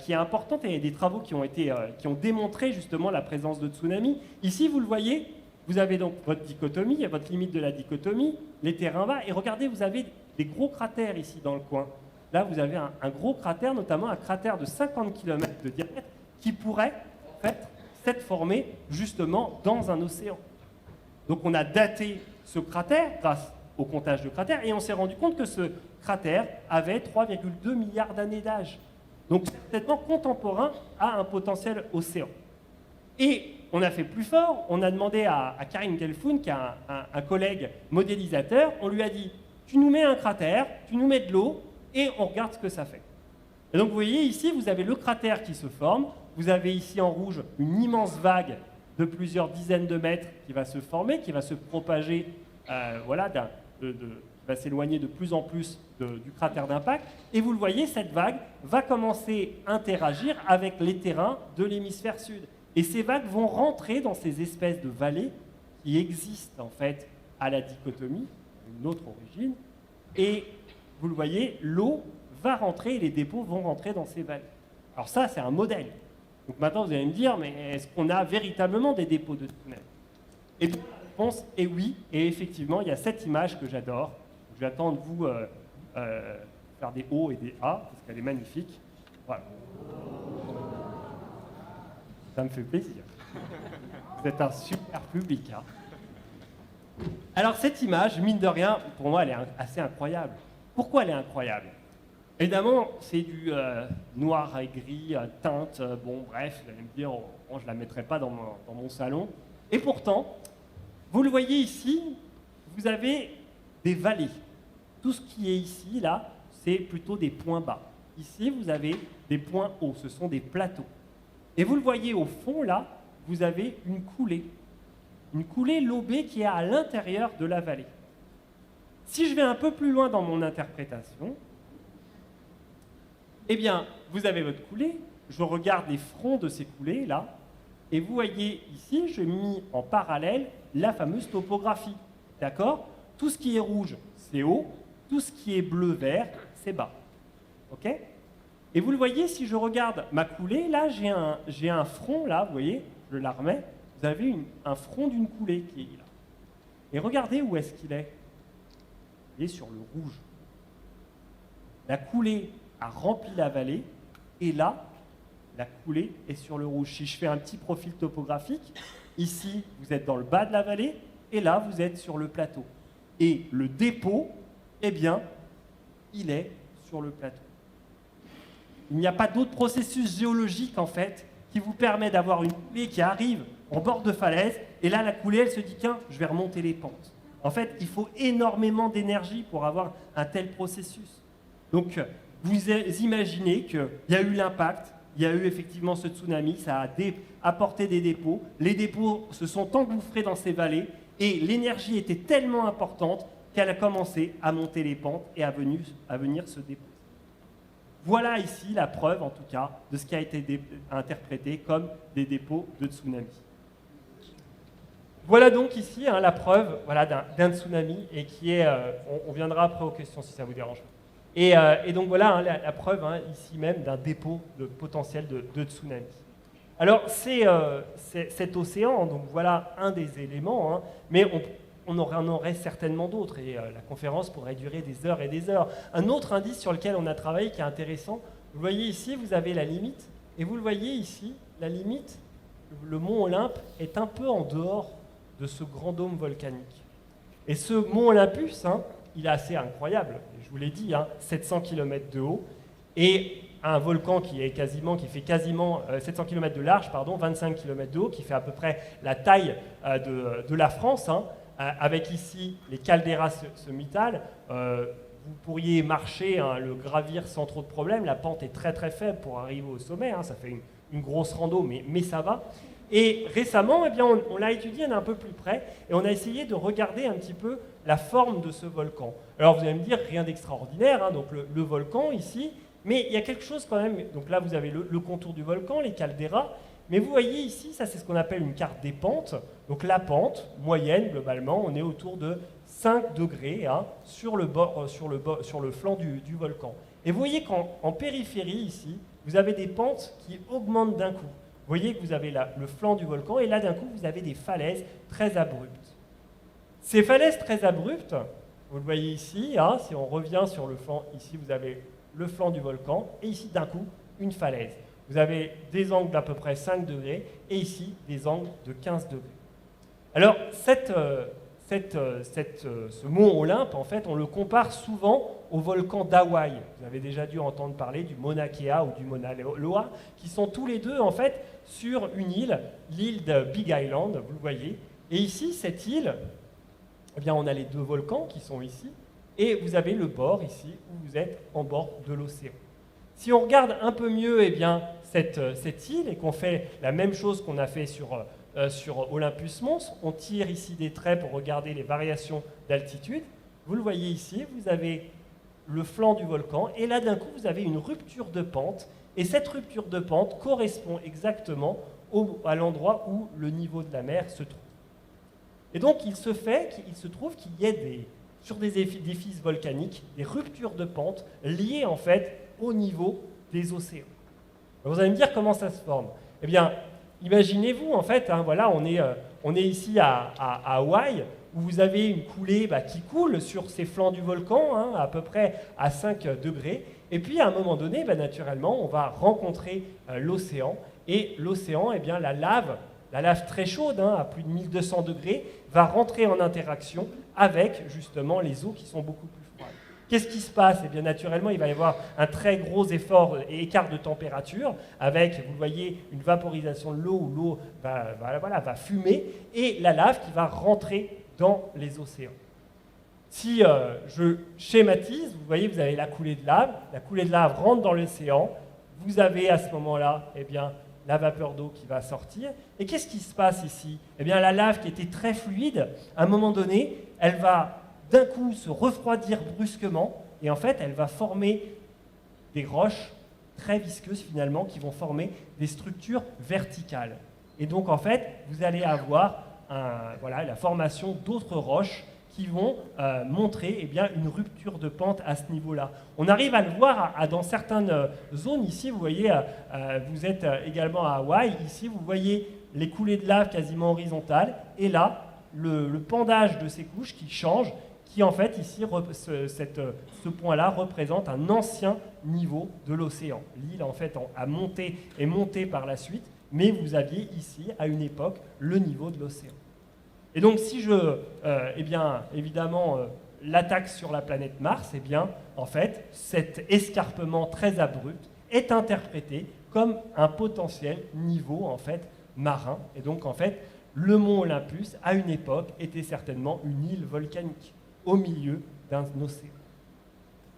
qui est importante, et il y a des travaux qui ont démontré justement la présence de tsunamis. Ici, vous le voyez, vous avez donc votre dichotomie, il y a votre limite de la dichotomie, les terrains bas, et regardez, vous avez des gros cratères ici dans le coin. Là, vous avez un gros cratère, notamment un cratère de 50 km de diamètre, qui pourrait, en fait, s'être formé justement dans un océan. Donc on a daté ce cratère grâce au comptage de cratères et on s'est rendu compte que ce cratère avait 3,2 milliards d'années d'âge. Donc certainement contemporain à un potentiel océan. Et on a fait plus fort, on a demandé à Karim Gelfoun, qui est un collègue modélisateur, on lui a dit, tu nous mets un cratère, tu nous mets de l'eau, et on regarde ce que ça fait. Et donc vous voyez ici, vous avez le cratère qui se forme, vous avez ici en rouge une immense vague de plusieurs dizaines de mètres qui va se former, qui va se propager, qui va s'éloigner de plus en plus du cratère d'impact. Et vous le voyez, cette vague va commencer à interagir avec les terrains de l'hémisphère sud. Et ces vagues vont rentrer dans ces espèces de vallées qui existent en fait à la dichotomie, une autre origine. Et vous le voyez, l'eau va rentrer et les dépôts vont rentrer dans ces vallées. Alors ça, c'est un modèle. Donc maintenant, vous allez me dire, mais est-ce qu'on a véritablement des dépôts de tsunami? Et bien, la réponse est oui. Et effectivement, il y a cette image que j'adore. Je vais attendre de vous faire des O et des A, parce qu'elle est magnifique. Voilà. Ça me fait plaisir. Vous êtes un super public. Hein. Alors cette image, mine de rien, pour moi, elle est assez incroyable. Pourquoi elle est incroyable? Évidemment, c'est du noir et gris, teinte, bon bref, vous allez me dire, je ne la mettrai pas dans mon salon. Et pourtant, vous le voyez ici, vous avez des vallées. Tout ce qui est ici, là, c'est plutôt des points bas. Ici, vous avez des points hauts, ce sont des plateaux. Et vous le voyez au fond, là, vous avez une coulée lobée qui est à l'intérieur de la vallée. Si je vais un peu plus loin dans mon interprétation, eh bien, vous avez votre coulée, je regarde les fronts de ces coulées, là, et vous voyez ici, j'ai mis en parallèle la fameuse topographie. D'accord? Tout ce qui est rouge, c'est haut, tout ce qui est bleu-vert, c'est bas. OK? Et vous le voyez, si je regarde ma coulée, là, j'ai un front, là, vous voyez, je la remets, vous avez un front d'une coulée qui est là. Et regardez où est-ce qu'il est. Il est sur le rouge. La coulée a rempli la vallée, et là, la coulée est sur le rouge. Si je fais un petit profil topographique, ici, vous êtes dans le bas de la vallée, et là, vous êtes sur le plateau. Et le dépôt, eh bien, il est sur le plateau. Il n'y a pas d'autre processus géologique, en fait, qui vous permet d'avoir une coulée qui arrive en bord de falaise, et là, la coulée, elle se dit, tiens, je vais remonter les pentes. En fait, il faut énormément d'énergie pour avoir un tel processus. Donc, vous imaginez qu'il y a eu l'impact, il y a eu effectivement ce tsunami, ça a apporté des dépôts, les dépôts se sont engouffrés dans ces vallées, et l'énergie était tellement importante qu'elle a commencé à monter les pentes et à venir se déposer. Voilà ici la preuve, en tout cas, de ce qui a été interprété comme des dépôts de tsunami. Voilà donc ici la preuve d'un tsunami, et qui est, on viendra après aux questions si ça vous dérange. Et donc voilà la preuve ici même d'un dépôt potentiel de tsunami. Alors cet océan, donc voilà un des éléments, mais on en aurait certainement d'autres, et la conférence pourrait durer des heures et des heures. Un autre indice sur lequel on a travaillé qui est intéressant, vous voyez ici, vous avez la limite, et vous le voyez ici, la limite, le mont Olympe est un peu en dehors de ce grand dôme volcanique. Et ce mont Olympus, il est assez incroyable, je vous l'ai dit, 700 km de haut, et un volcan qui fait quasiment 700 km de large, 25 km de haut, qui fait à peu près la taille de la France, avec ici les calderas sommitales. Vous pourriez marcher, le gravir sans trop de problèmes, la pente est très très faible pour arriver au sommet, ça fait une grosse rando, mais ça va. Et récemment, on l'a étudié d'un peu plus près, et on a essayé de regarder un petit peu la forme de ce volcan. Alors vous allez me dire, rien d'extraordinaire, donc le volcan ici, mais il y a quelque chose quand même. Donc là, vous avez le contour du volcan, les calderas, mais vous voyez ici, ça c'est ce qu'on appelle une carte des pentes. Donc la pente moyenne, globalement, on est autour de 5 degrés sur le flanc du volcan. Et vous voyez qu'en périphérie ici, vous avez des pentes qui augmentent d'un coup. Vous voyez que vous avez là le flanc du volcan, et là d'un coup, vous avez des falaises très abruptes. Ces falaises très abruptes, vous le voyez ici, si on revient sur le flanc, ici vous avez le flanc du volcan, et ici d'un coup, une falaise. Vous avez des angles d'à peu près 5 degrés, et ici, des angles de 15 degrés. Alors, ce mont Olympe, en fait, on le compare souvent au volcan d'Hawaï. Vous avez déjà dû entendre parler du Mauna Kea ou du Mauna Loa, qui sont tous les deux, en fait, sur une île, l'île de Big Island, vous le voyez. Et ici, cette île, on a les deux volcans qui sont ici, et vous avez le bord ici, où vous êtes en bord de l'océan. Si on regarde un peu mieux cette île et qu'on fait la même chose qu'on a fait sur Olympus Mons, on tire ici des traits pour regarder les variations d'altitude. Vous le voyez ici, vous avez le flanc du volcan, et là d'un coup vous avez une rupture de pente, et cette rupture de pente correspond exactement à l'endroit où le niveau de la mer se trouve. Et donc il se trouve qu'il y ait sur des édifices volcaniques des ruptures de pente liées en fait au niveau des océans. Alors vous allez me dire comment ça se forme. Eh bien, imaginez-vous en fait, voilà, on est ici à Hawaï, où vous avez une coulée qui coule sur ces flancs du volcan, à peu près à 5 degrés. Et puis, à un moment donné, naturellement, on va rencontrer l'océan. Et l'océan, eh bien, la lave très chaude, à plus de 1200 degrés, va rentrer en interaction avec, justement, les eaux qui sont beaucoup plus froides. Qu'est-ce qui se passe? Eh bien, naturellement, il va y avoir un très gros effort et écart de température avec, vous voyez, une vaporisation de l'eau où l'eau va fumer et la lave qui va rentrer dans les océans. Si je schématise, vous voyez, vous avez la coulée de lave rentre dans l'océan, vous avez à ce moment-là, eh bien, la vapeur d'eau qui va sortir. Et qu'est-ce qui se passe ici? Eh bien, la lave qui était très fluide, à un moment donné, elle va d'un coup se refroidir brusquement, et en fait, elle va former des roches très visqueuses finalement, qui vont former des structures verticales. Et donc, en fait, vous allez avoir la formation d'autres roches qui vont montrer eh bien, une rupture de pente à ce niveau-là. On arrive à le voir dans certaines zones. Ici, vous voyez, vous êtes également à Hawaï. Ici, vous voyez les coulées de lave quasiment horizontales. Et là, le pendage de ces couches qui change, qui en fait, ici, ce point-là représente un ancien niveau de l'océan. L'île, en fait, est montée par la suite, mais vous aviez ici, à une époque, le niveau de l'océan. Et donc, si évidemment, l'attaque sur la planète Mars, eh bien, en fait, cet escarpement très abrupt est interprété comme un potentiel niveau, en fait, marin. Et donc, en fait, le mont Olympus, à une époque, était certainement une île volcanique au milieu d'un océan.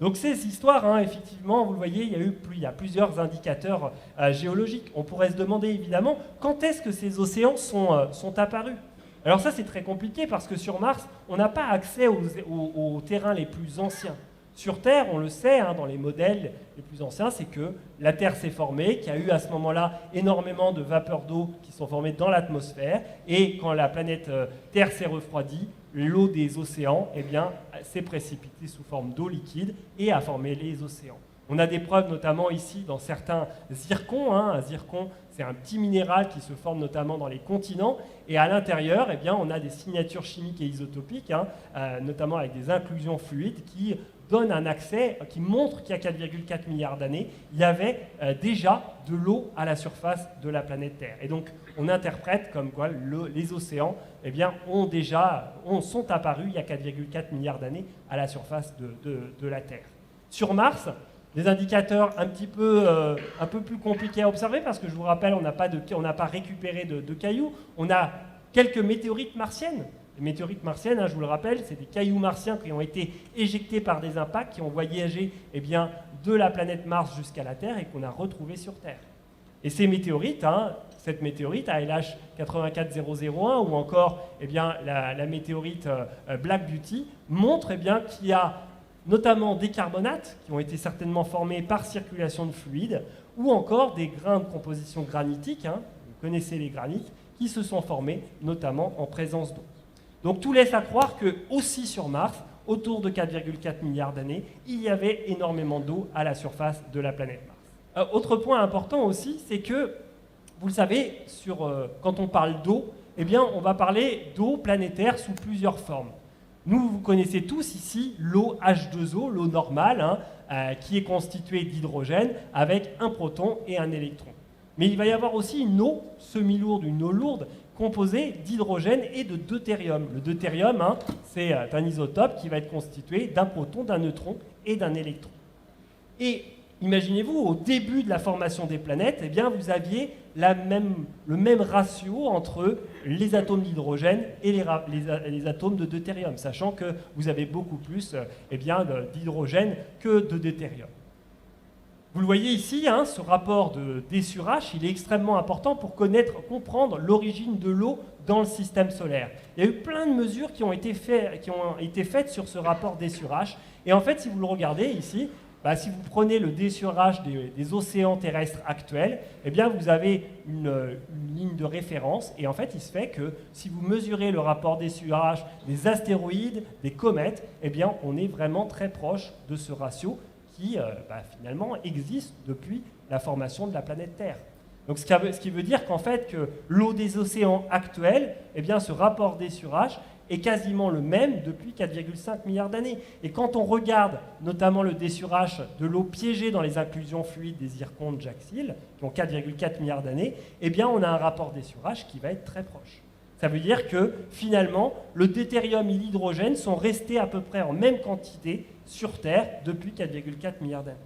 Donc ces histoires, effectivement, vous le voyez, il y a plusieurs indicateurs géologiques. On pourrait se demander évidemment quand est-ce que ces océans sont apparus. Alors ça c'est très compliqué parce que sur Mars, on n'a pas accès aux terrains les plus anciens. Sur Terre, on le sait, dans les modèles les plus anciens, c'est que la Terre s'est formée, qu'il y a eu à ce moment-là énormément de vapeurs d'eau qui sont formées dans l'atmosphère, et quand la planète Terre s'est refroidie, l'eau des océans s'est précipitée sous forme d'eau liquide et a formé les océans. On a des preuves notamment ici dans certains zircons. Un zircon, c'est un petit minéral qui se forme notamment dans les continents. Et à l'intérieur, on a des signatures chimiques et isotopiques, notamment avec des inclusions fluides qui donnent un accès, qui montre qu'il y a 4,4 milliards d'années, il y avait déjà de l'eau à la surface de la planète Terre. Et donc, on interprète comme quoi les océans sont apparus il y a 4,4 milliards d'années à la surface de la Terre. Sur Mars, des indicateurs un peu plus compliqués à observer parce que je vous rappelle, on n'a pas récupéré de cailloux. On a quelques météorites martiennes. Les météorites martiennes, je vous le rappelle, c'est des cailloux martiens qui ont été éjectés par des impacts, qui ont voyagé de la planète Mars jusqu'à la Terre et qu'on a retrouvés sur Terre. Et ces météorites, cette météorite ALH 84001 ou encore la météorite Black Beauty montre qu'il y a notamment des carbonates qui ont été certainement formés par circulation de fluide, ou encore des grains de composition granitique, vous connaissez les granites, qui se sont formés notamment en présence d'eau. Donc tout laisse à croire que aussi sur Mars, autour de 4,4 milliards d'années, il y avait énormément d'eau à la surface de la planète Mars. Autre point important aussi, c'est que, vous le savez, quand on parle d'eau, on va parler d'eau planétaire sous plusieurs formes. Vous connaissez tous ici l'eau H2O, l'eau normale, qui est constituée d'hydrogène avec un proton et un électron. Mais il va y avoir aussi une eau semi-lourde, une eau lourde, composée d'hydrogène et de deutérium. Le deutérium, c'est un isotope qui va être constitué d'un proton, d'un neutron et d'un électron. Et imaginez-vous, au début de la formation des planètes, eh bien, vous aviez le même ratio entre les atomes d'hydrogène et les atomes de deutérium, sachant que vous avez beaucoup plus d'hydrogène que de deutérium. Vous le voyez ici, hein, ce rapport de D sur H, il est extrêmement important pour comprendre l'origine de l'eau dans le système solaire. Il y a eu plein de mesures qui ont été faites sur ce rapport D sur H. Et en fait, si vous le regardez ici, si vous prenez le D sur H des océans terrestres actuels, eh bien, vous avez une ligne de référence. Et en fait, il se fait que si vous mesurez le rapport D sur H des astéroïdes, des comètes, eh bien, on est vraiment très proche de ce ratio qui, finalement, existe depuis la formation de la planète Terre. Donc, ce qui veut dire qu'en fait, que l'eau des océans actuels, eh bien, ce rapport D sur H est quasiment le même depuis 4,5 milliards d'années. Et quand on regarde notamment le D sur H de l'eau piégée dans les inclusions fluides des zircons de Jacques-Sill, qui ont 4,4 milliards d'années, eh bien, on a un rapport D sur H qui va être très proche. Ça veut dire que, finalement, le deutérium et l'hydrogène sont restés à peu près en même quantité sur Terre depuis 4,4 milliards d'années.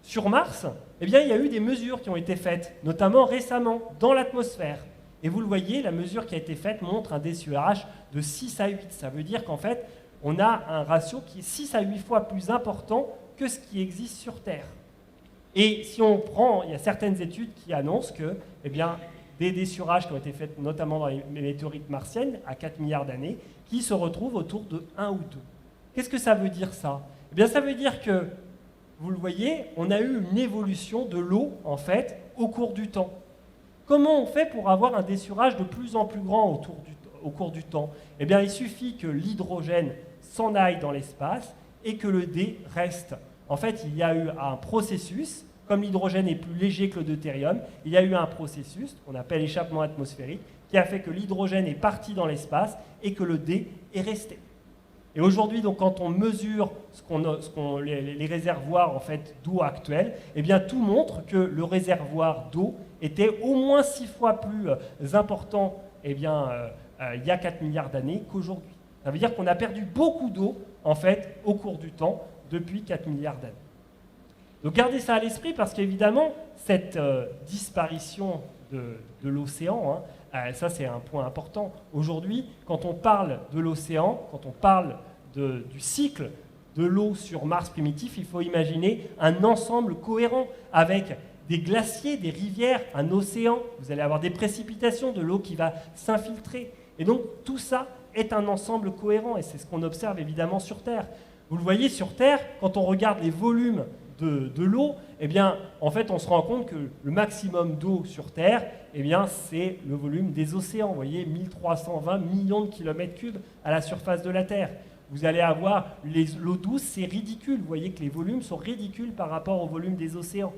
Sur Mars, eh bien, il y a eu des mesures qui ont été faites, notamment récemment, dans l'atmosphère. Et vous le voyez, la mesure qui a été faite montre un D sur H de 6 à 8. Ça veut dire qu'en fait, on a un ratio qui est 6 à 8 fois plus important que ce qui existe sur Terre. Et si on prend, il y a certaines études qui annoncent que, eh bien, des D sur H qui ont été faites notamment dans les météorites martiennes à 4 milliards d'années, qui se retrouvent autour de 1 ou 2. Qu'est-ce que ça veut dire ça? Eh bien, ça veut dire que, vous le voyez, on a eu une évolution de l'eau, en fait, au cours du temps. Comment on fait pour avoir un D sur H de plus en plus grand au cours du temps? Eh bien, il suffit que l'hydrogène s'en aille dans l'espace et que le D reste. En fait, il y a eu un processus, comme l'hydrogène est plus léger que le deutérium, il y a eu un processus qu'on appelle échappement atmosphérique, qui a fait que l'hydrogène est parti dans l'espace et que le D est resté. Et aujourd'hui, donc, quand on mesure les réservoirs en fait, d'eau actuels, eh bien, tout montre que le réservoir d'eau était au moins 6 fois plus important il y a 4 milliards d'années qu'aujourd'hui. Ça veut dire qu'on a perdu beaucoup d'eau en fait, au cours du temps depuis 4 milliards d'années. Donc gardez ça à l'esprit parce qu'évidemment, cette disparition de l'océan, ça c'est un point important. Aujourd'hui, quand on parle de l'océan, quand on parle du cycle de l'eau sur Mars primitif, il faut imaginer un ensemble cohérent avec des glaciers, des rivières, un océan. Vous allez avoir des précipitations, de l'eau qui va s'infiltrer. Et donc tout ça est un ensemble cohérent et c'est ce qu'on observe évidemment sur Terre. Vous le voyez sur Terre, quand on regarde les volumes de l'eau, eh bien, en fait, on se rend compte que le maximum d'eau sur Terre, eh bien, c'est le volume des océans. Vous voyez, 1320 millions de kilomètres cubes à la surface de la Terre. Vous allez avoir l'eau douce, c'est ridicule. Vous voyez que les volumes sont ridicules par rapport au volume des océans.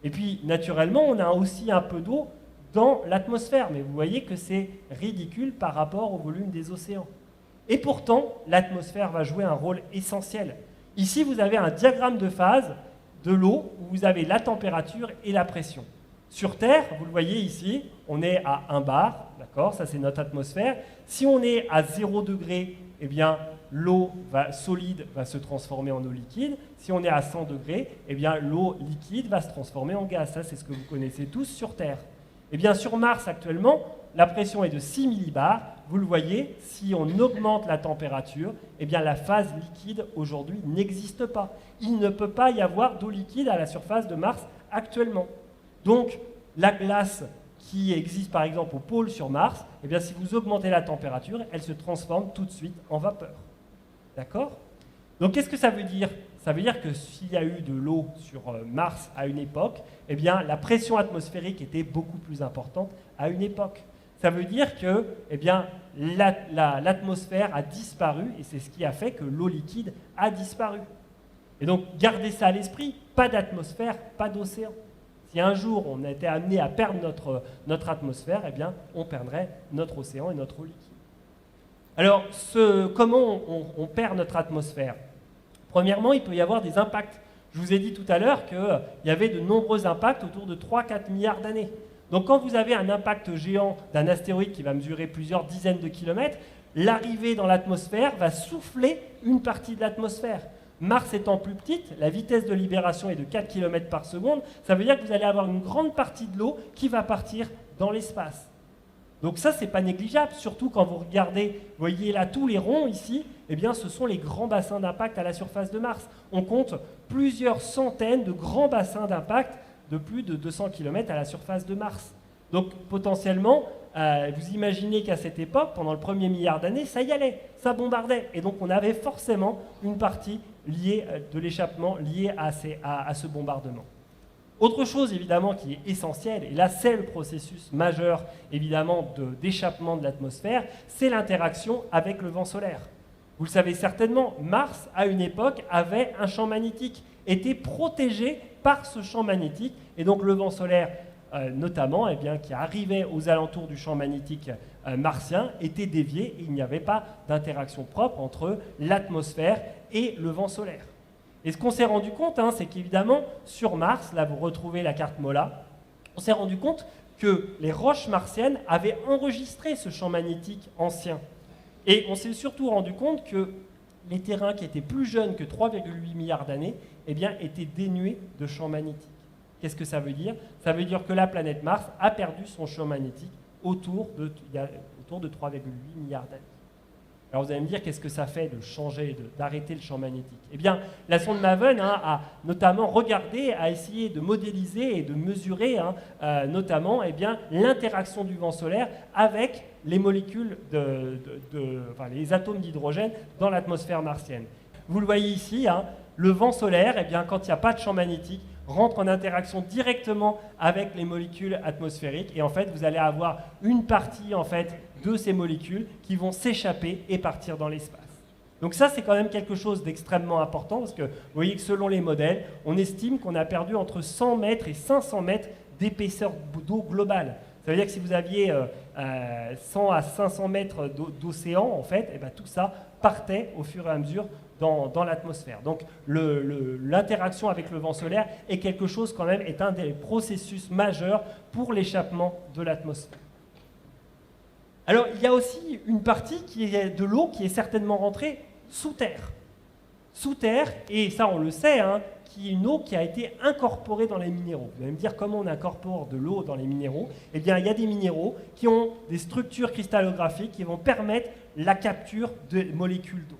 Et puis, naturellement, on a aussi un peu d'eau dans l'atmosphère, mais vous voyez que c'est ridicule par rapport au volume des océans. Et pourtant, l'atmosphère va jouer un rôle essentiel. Ici, vous avez un diagramme de phase de l'eau où vous avez la température et la pression. Sur Terre, vous le voyez ici, on est à 1 bar, d'accord, ça c'est notre atmosphère. Si on est à 0 degré, eh bien l'eau solide va se transformer en eau liquide. Si on est à 100 degrés, eh bien l'eau liquide va se transformer en gaz. Ça c'est ce que vous connaissez tous sur Terre. Eh bien sur Mars actuellement, la pression est de 6 millibars. Vous le voyez, si on augmente la température, eh bien la phase liquide aujourd'hui n'existe pas. Il ne peut pas y avoir d'eau liquide à la surface de Mars actuellement. Donc la glace qui existe par exemple au pôle sur Mars, eh bien si vous augmentez la température, elle se transforme tout de suite en vapeur. D'accord? Donc qu'est-ce que ça veut dire? Ça veut dire que s'il y a eu de l'eau sur Mars à une époque, eh bien la pression atmosphérique était beaucoup plus importante à une époque. Ça veut dire que eh bien, l'atmosphère a disparu et c'est ce qui a fait que l'eau liquide a disparu. Et donc, gardez ça à l'esprit, pas d'atmosphère, pas d'océan. Si un jour on a été amené à perdre notre atmosphère, eh bien, on perdrait notre océan et notre eau liquide. Alors, comment on perd notre atmosphère? Premièrement, il peut y avoir des impacts. Je vous ai dit tout à l'heure qu'il y avait de nombreux impacts autour de 3-4 milliards d'années. Donc quand vous avez un impact géant d'un astéroïde qui va mesurer plusieurs dizaines de kilomètres, l'arrivée dans l'atmosphère va souffler une partie de l'atmosphère. Mars étant plus petite, la vitesse de libération est de 4 km par seconde, ça veut dire que vous allez avoir une grande partie de l'eau qui va partir dans l'espace. Donc ça, c'est pas négligeable, surtout quand vous regardez, vous voyez là tous les ronds ici, eh bien ce sont les grands bassins d'impact à la surface de Mars. On compte plusieurs centaines de grands bassins d'impact de plus de 200 km à la surface de Mars. Donc potentiellement, vous imaginez qu'à cette époque, pendant le premier milliard d'années, ça y allait, ça bombardait. Et donc on avait forcément une partie liée de l'échappement liée à ce bombardement. Autre chose évidemment qui est essentielle, et là c'est le processus majeur évidemment d'échappement de l'atmosphère, c'est l'interaction avec le vent solaire. Vous le savez certainement, Mars à une époque avait un champ magnétique, était protégé par ce champ magnétique, et donc le vent solaire notamment, eh bien, qui arrivait aux alentours du champ magnétique martien, était dévié et il n'y avait pas d'interaction propre entre l'atmosphère et le vent solaire. Et ce qu'on s'est rendu compte, c'est qu'évidemment, sur Mars, là vous retrouvez la carte MOLA, on s'est rendu compte que les roches martiennes avaient enregistré ce champ magnétique ancien. Et on s'est surtout rendu compte que les terrains qui étaient plus jeunes que 3,8 milliards d'années eh bien, étaient dénués de champ magnétique. Qu'est-ce que ça veut dire? Ça veut dire que la planète Mars a perdu son champ magnétique autour de 3,8 milliards d'années. Alors vous allez me dire, qu'est-ce que ça fait de changer, d'arrêter le champ magnétique? Eh bien, la sonde MAVEN a notamment regardé, a essayé de modéliser et de mesurer notamment eh bien, l'interaction du vent solaire avec les molécules, les atomes d'hydrogène dans l'atmosphère martienne. Vous le voyez ici, le vent solaire, eh bien, quand il n'y a pas de champ magnétique, rentre en interaction directement avec les molécules atmosphériques et en fait vous allez avoir une partie en fait de ces molécules qui vont s'échapper et partir dans l'espace. Donc ça c'est quand même quelque chose d'extrêmement important parce que vous voyez que selon les modèles, on estime qu'on a perdu entre 100 mètres et 500 mètres d'épaisseur d'eau globale. Ça veut dire que si vous aviez 100 à 500 mètres d'océan, en fait, eh bien, tout ça partait au fur et à mesure dans l'atmosphère. Donc l'interaction avec le vent solaire est quelque chose quand même, est un des processus majeurs pour l'échappement de l'atmosphère. Alors il y a aussi une partie qui est de l'eau qui est certainement rentrée sous terre. Sous terre, et ça on le sait, qui est une eau qui a été incorporée dans les minéraux. Vous allez me dire comment on incorpore de l'eau dans les minéraux? Eh bien il y a des minéraux qui ont des structures cristallographiques qui vont permettre la capture de molécules d'eau.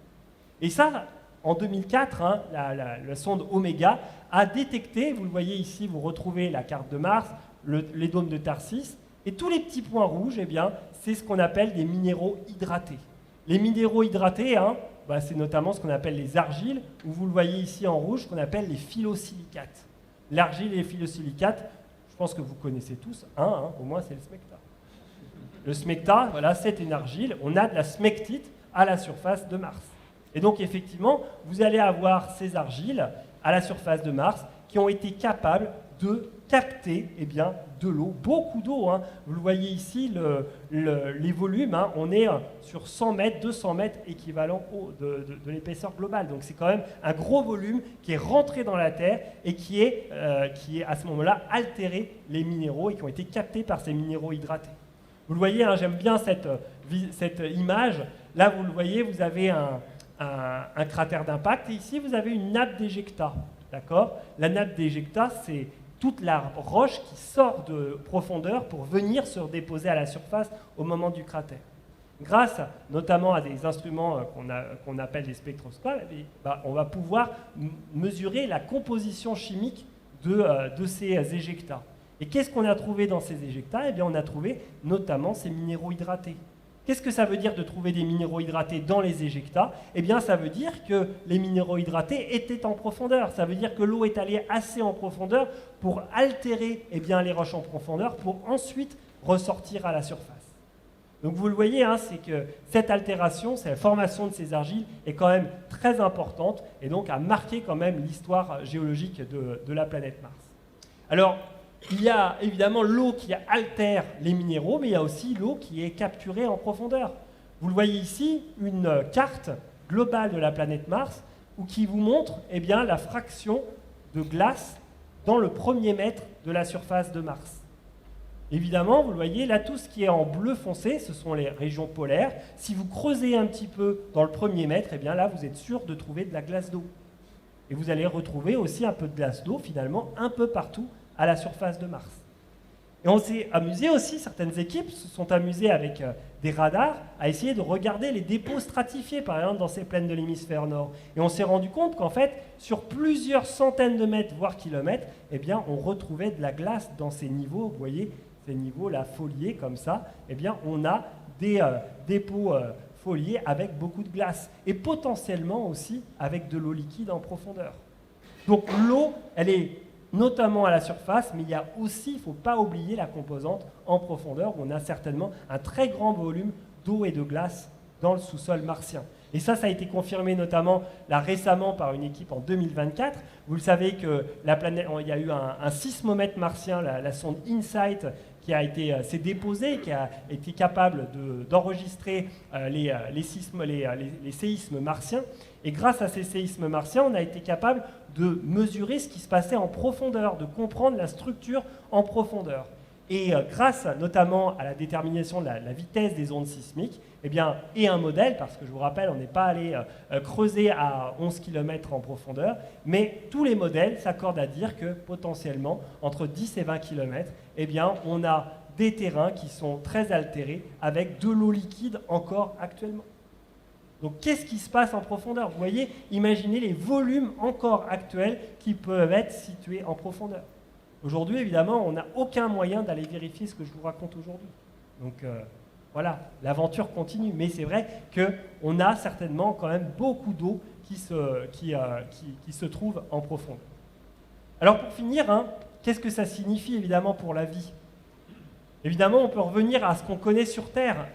Et ça, en 2004, la sonde Omega a détecté, vous le voyez ici, vous retrouvez la carte de Mars, les dômes de Tharsis, et tous les petits points rouges, eh bien, c'est ce qu'on appelle des minéraux hydratés. Les minéraux hydratés, c'est notamment ce qu'on appelle les argiles, ou vous le voyez ici en rouge, ce qu'on appelle les phyllosilicates. L'argile et les phyllosilicates, je pense que vous connaissez tous, au moins c'est le smecta. Le smecta, voilà, c'est une argile, on a de la smectite à la surface de Mars. Et donc, effectivement, vous allez avoir ces argiles à la surface de Mars qui ont été capables de capter de l'eau, beaucoup d'eau. Vous le voyez ici, les volumes, on est sur 100 mètres, 200 mètres équivalent de l'épaisseur globale. Donc, c'est quand même un gros volume qui est rentré dans la Terre et qui est à ce moment-là altéré les minéraux et qui ont été captés par ces minéraux hydratés. Vous le voyez, j'aime bien cette image. Là, vous le voyez, vous avez un cratère d'impact et ici vous avez une nappe d'éjecta, d'accord? La nappe d'éjecta, c'est toute la roche qui sort de profondeur pour venir se déposer à la surface au moment du cratère. Grâce notamment à des instruments qu'on appelle des spectroscopes, on va pouvoir mesurer la composition chimique de ces éjecta. Et qu'est-ce qu'on a trouvé dans ces éjecta? Eh bien, on a trouvé notamment ces minéraux hydratés. Qu'est-ce que ça veut dire de trouver des minéraux hydratés dans les éjecta? Eh bien, ça veut dire que les minéraux hydratés étaient en profondeur. Ça veut dire que l'eau est allée assez en profondeur pour altérer les roches en profondeur pour ensuite ressortir à la surface. Donc vous le voyez, c'est que cette altération, cette formation de ces argiles est quand même très importante et donc a marqué quand même l'histoire géologique de la planète Mars. Alors, il y a évidemment l'eau qui altère les minéraux, mais il y a aussi l'eau qui est capturée en profondeur. Vous le voyez ici, une carte globale de la planète Mars, qui vous montre la fraction de glace dans le premier mètre de la surface de Mars. Évidemment, vous le voyez, là, tout ce qui est en bleu foncé, ce sont les régions polaires. Si vous creusez un petit peu dans le premier mètre, là, vous êtes sûr de trouver de la glace d'eau. Et vous allez retrouver aussi un peu de glace d'eau, finalement, un peu partout à la surface de Mars. Et on s'est amusé aussi, certaines équipes se sont amusées avec des radars à essayer de regarder les dépôts stratifiés, par exemple, dans ces plaines de l'hémisphère nord. Et on s'est rendu compte qu'en fait, sur plusieurs centaines de mètres, voire kilomètres, eh bien, on retrouvait de la glace dans ces niveaux, vous voyez, ces niveaux-là foliés, comme ça, eh bien, on a des dépôts foliés avec beaucoup de glace. Et potentiellement aussi avec de l'eau liquide en profondeur. Donc l'eau, elle est notamment à la surface, mais il y a aussi, il ne faut pas oublier la composante en profondeur, où on a certainement un très grand volume d'eau et de glace dans le sous-sol martien. Et ça a été confirmé notamment là récemment par une équipe en 2024. Vous le savez que la planète, il y a eu un sismomètre martien, la sonde InSight, qui s'est déposée, qui a été capable d'enregistrer les séismes martiens. Et grâce à ces séismes martiens, on a été capable de mesurer ce qui se passait en profondeur, de comprendre la structure en profondeur. Et grâce notamment à la détermination de la vitesse des ondes sismiques, eh bien, et un modèle, parce que je vous rappelle, on n'est pas allé creuser à 11 km en profondeur, mais tous les modèles s'accordent à dire que potentiellement, entre 10 et 20 km, eh bien, on a des terrains qui sont très altérés avec de l'eau liquide encore actuellement. Donc, qu'est-ce qui se passe en profondeur? Vous voyez, imaginez les volumes encore actuels qui peuvent être situés en profondeur. Aujourd'hui, évidemment, on n'a aucun moyen d'aller vérifier ce que je vous raconte aujourd'hui. Donc, voilà, l'aventure continue. Mais c'est vrai qu'on a certainement quand même beaucoup d'eau qui se trouve en profondeur. Alors, pour finir, qu'est-ce que ça signifie, évidemment, pour la vie? Évidemment, on peut revenir à ce qu'on connaît sur Terre.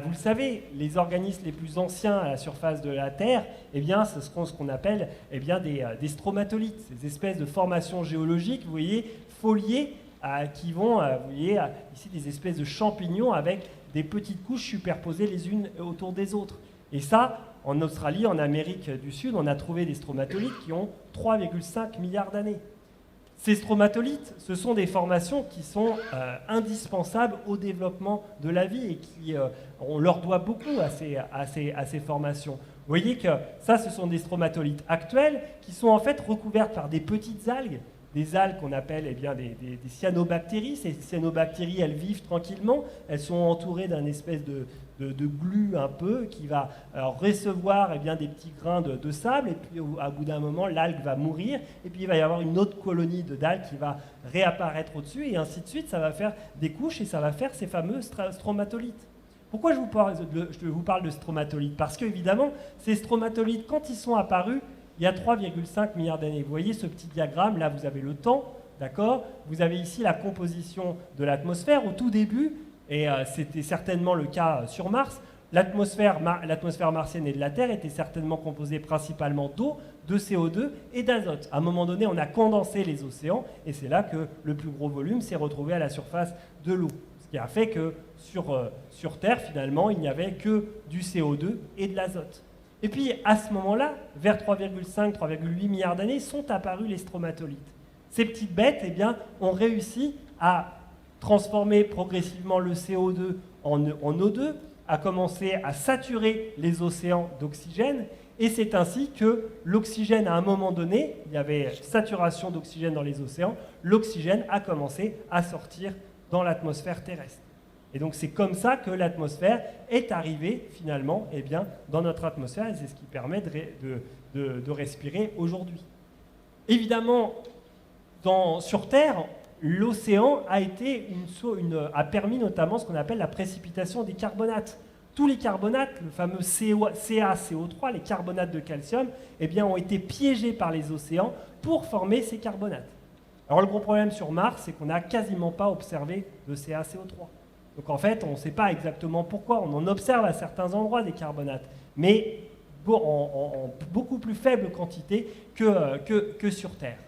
Vous le savez, les organismes les plus anciens à la surface de la Terre, eh bien, ce seront ce qu'on appelle des stromatolites, ces espèces de formations géologiques, vous voyez, foliées, qui vont, vous voyez, ici des espèces de champignons avec des petites couches superposées les unes autour des autres. Et ça, en Australie, en Amérique du Sud, on a trouvé des stromatolites qui ont 3,5 milliards d'années. Ces stromatolites, ce sont des formations qui sont indispensables au développement de la vie et on leur doit beaucoup à ces formations. Vous voyez que ça, ce sont des stromatolites actuels qui sont en fait recouvertes par des petites algues, des algues qu'on appelle des cyanobactéries. Ces cyanobactéries, elles vivent tranquillement, elles sont entourées d'un espèce de glu un peu qui va recevoir des petits grains de sable et puis au bout d'un moment l'algue va mourir et puis il va y avoir une autre colonie d'algues qui va réapparaître au-dessus et ainsi de suite, ça va faire des couches et ça va faire ces fameux stromatolites. Pourquoi je vous parle de stromatolites? Parce qu'évidemment, ces stromatolites, quand ils sont apparus, il y a 3,5 milliards d'années. Vous voyez ce petit diagramme, là vous avez le temps, d'accord? Vous avez ici la composition de l'atmosphère au tout début. Et c'était certainement le cas sur Mars. L'atmosphère martienne et de la Terre était certainement composée principalement d'eau, de CO2 et d'azote. À un moment donné, on a condensé les océans et c'est là que le plus gros volume s'est retrouvé à la surface de l'eau. Ce qui a fait que sur Terre, finalement, il n'y avait que du CO2 et de l'azote. Et puis, à ce moment-là, vers 3,8 milliards d'années, sont apparus les stromatolites. Ces petites bêtes, ont réussi à transformer progressivement le CO2 en O2, a commencé à saturer les océans d'oxygène, et c'est ainsi que l'oxygène, à un moment donné, il y avait saturation d'oxygène dans les océans, l'oxygène a commencé à sortir dans l'atmosphère terrestre. Et donc c'est comme ça que l'atmosphère est arrivée finalement dans notre atmosphère, et c'est ce qui permet de respirer aujourd'hui. Évidemment, sur Terre, l'océan a permis notamment ce qu'on appelle la précipitation des carbonates. Tous les carbonates, le fameux CaCO3, les carbonates de calcium, ont été piégés par les océans pour former ces carbonates. Alors le gros problème sur Mars, c'est qu'on n'a quasiment pas observé de CaCO3. Donc en fait, on ne sait pas exactement pourquoi. On en observe à certains endroits des carbonates, mais en beaucoup plus faible quantité que sur Terre.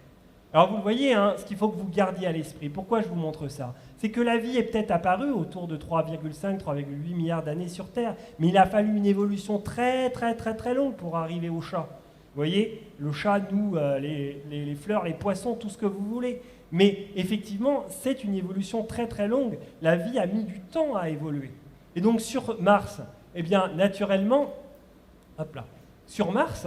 Alors vous le voyez, ce qu'il faut que vous gardiez à l'esprit, pourquoi je vous montre ça? C'est que la vie est peut-être apparue autour de 3,8 milliards d'années sur Terre, mais il a fallu une évolution très très très très longue pour arriver au chat. Vous voyez, le chat, nous, les fleurs, les poissons, tout ce que vous voulez. Mais effectivement, c'est une évolution très très longue. La vie a mis du temps à évoluer. Et donc sur Mars, naturellement, sur Mars,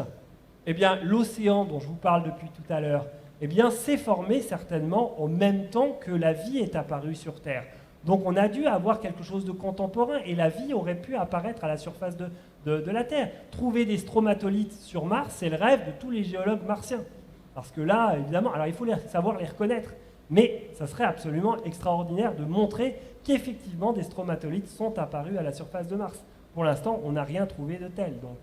Eh bien, l'océan dont je vous parle depuis tout à l'heure, eh bien, s'est formé certainement en même temps que la vie est apparue sur Terre. Donc on a dû avoir quelque chose de contemporain et la vie aurait pu apparaître à la surface de la Terre. Trouver des stromatolites sur Mars, c'est le rêve de tous les géologues martiens. Parce que là, évidemment, alors il faut savoir les reconnaître, mais ça serait absolument extraordinaire de montrer qu'effectivement des stromatolites sont apparus à la surface de Mars. Pour l'instant, on n'a rien trouvé de tel, donc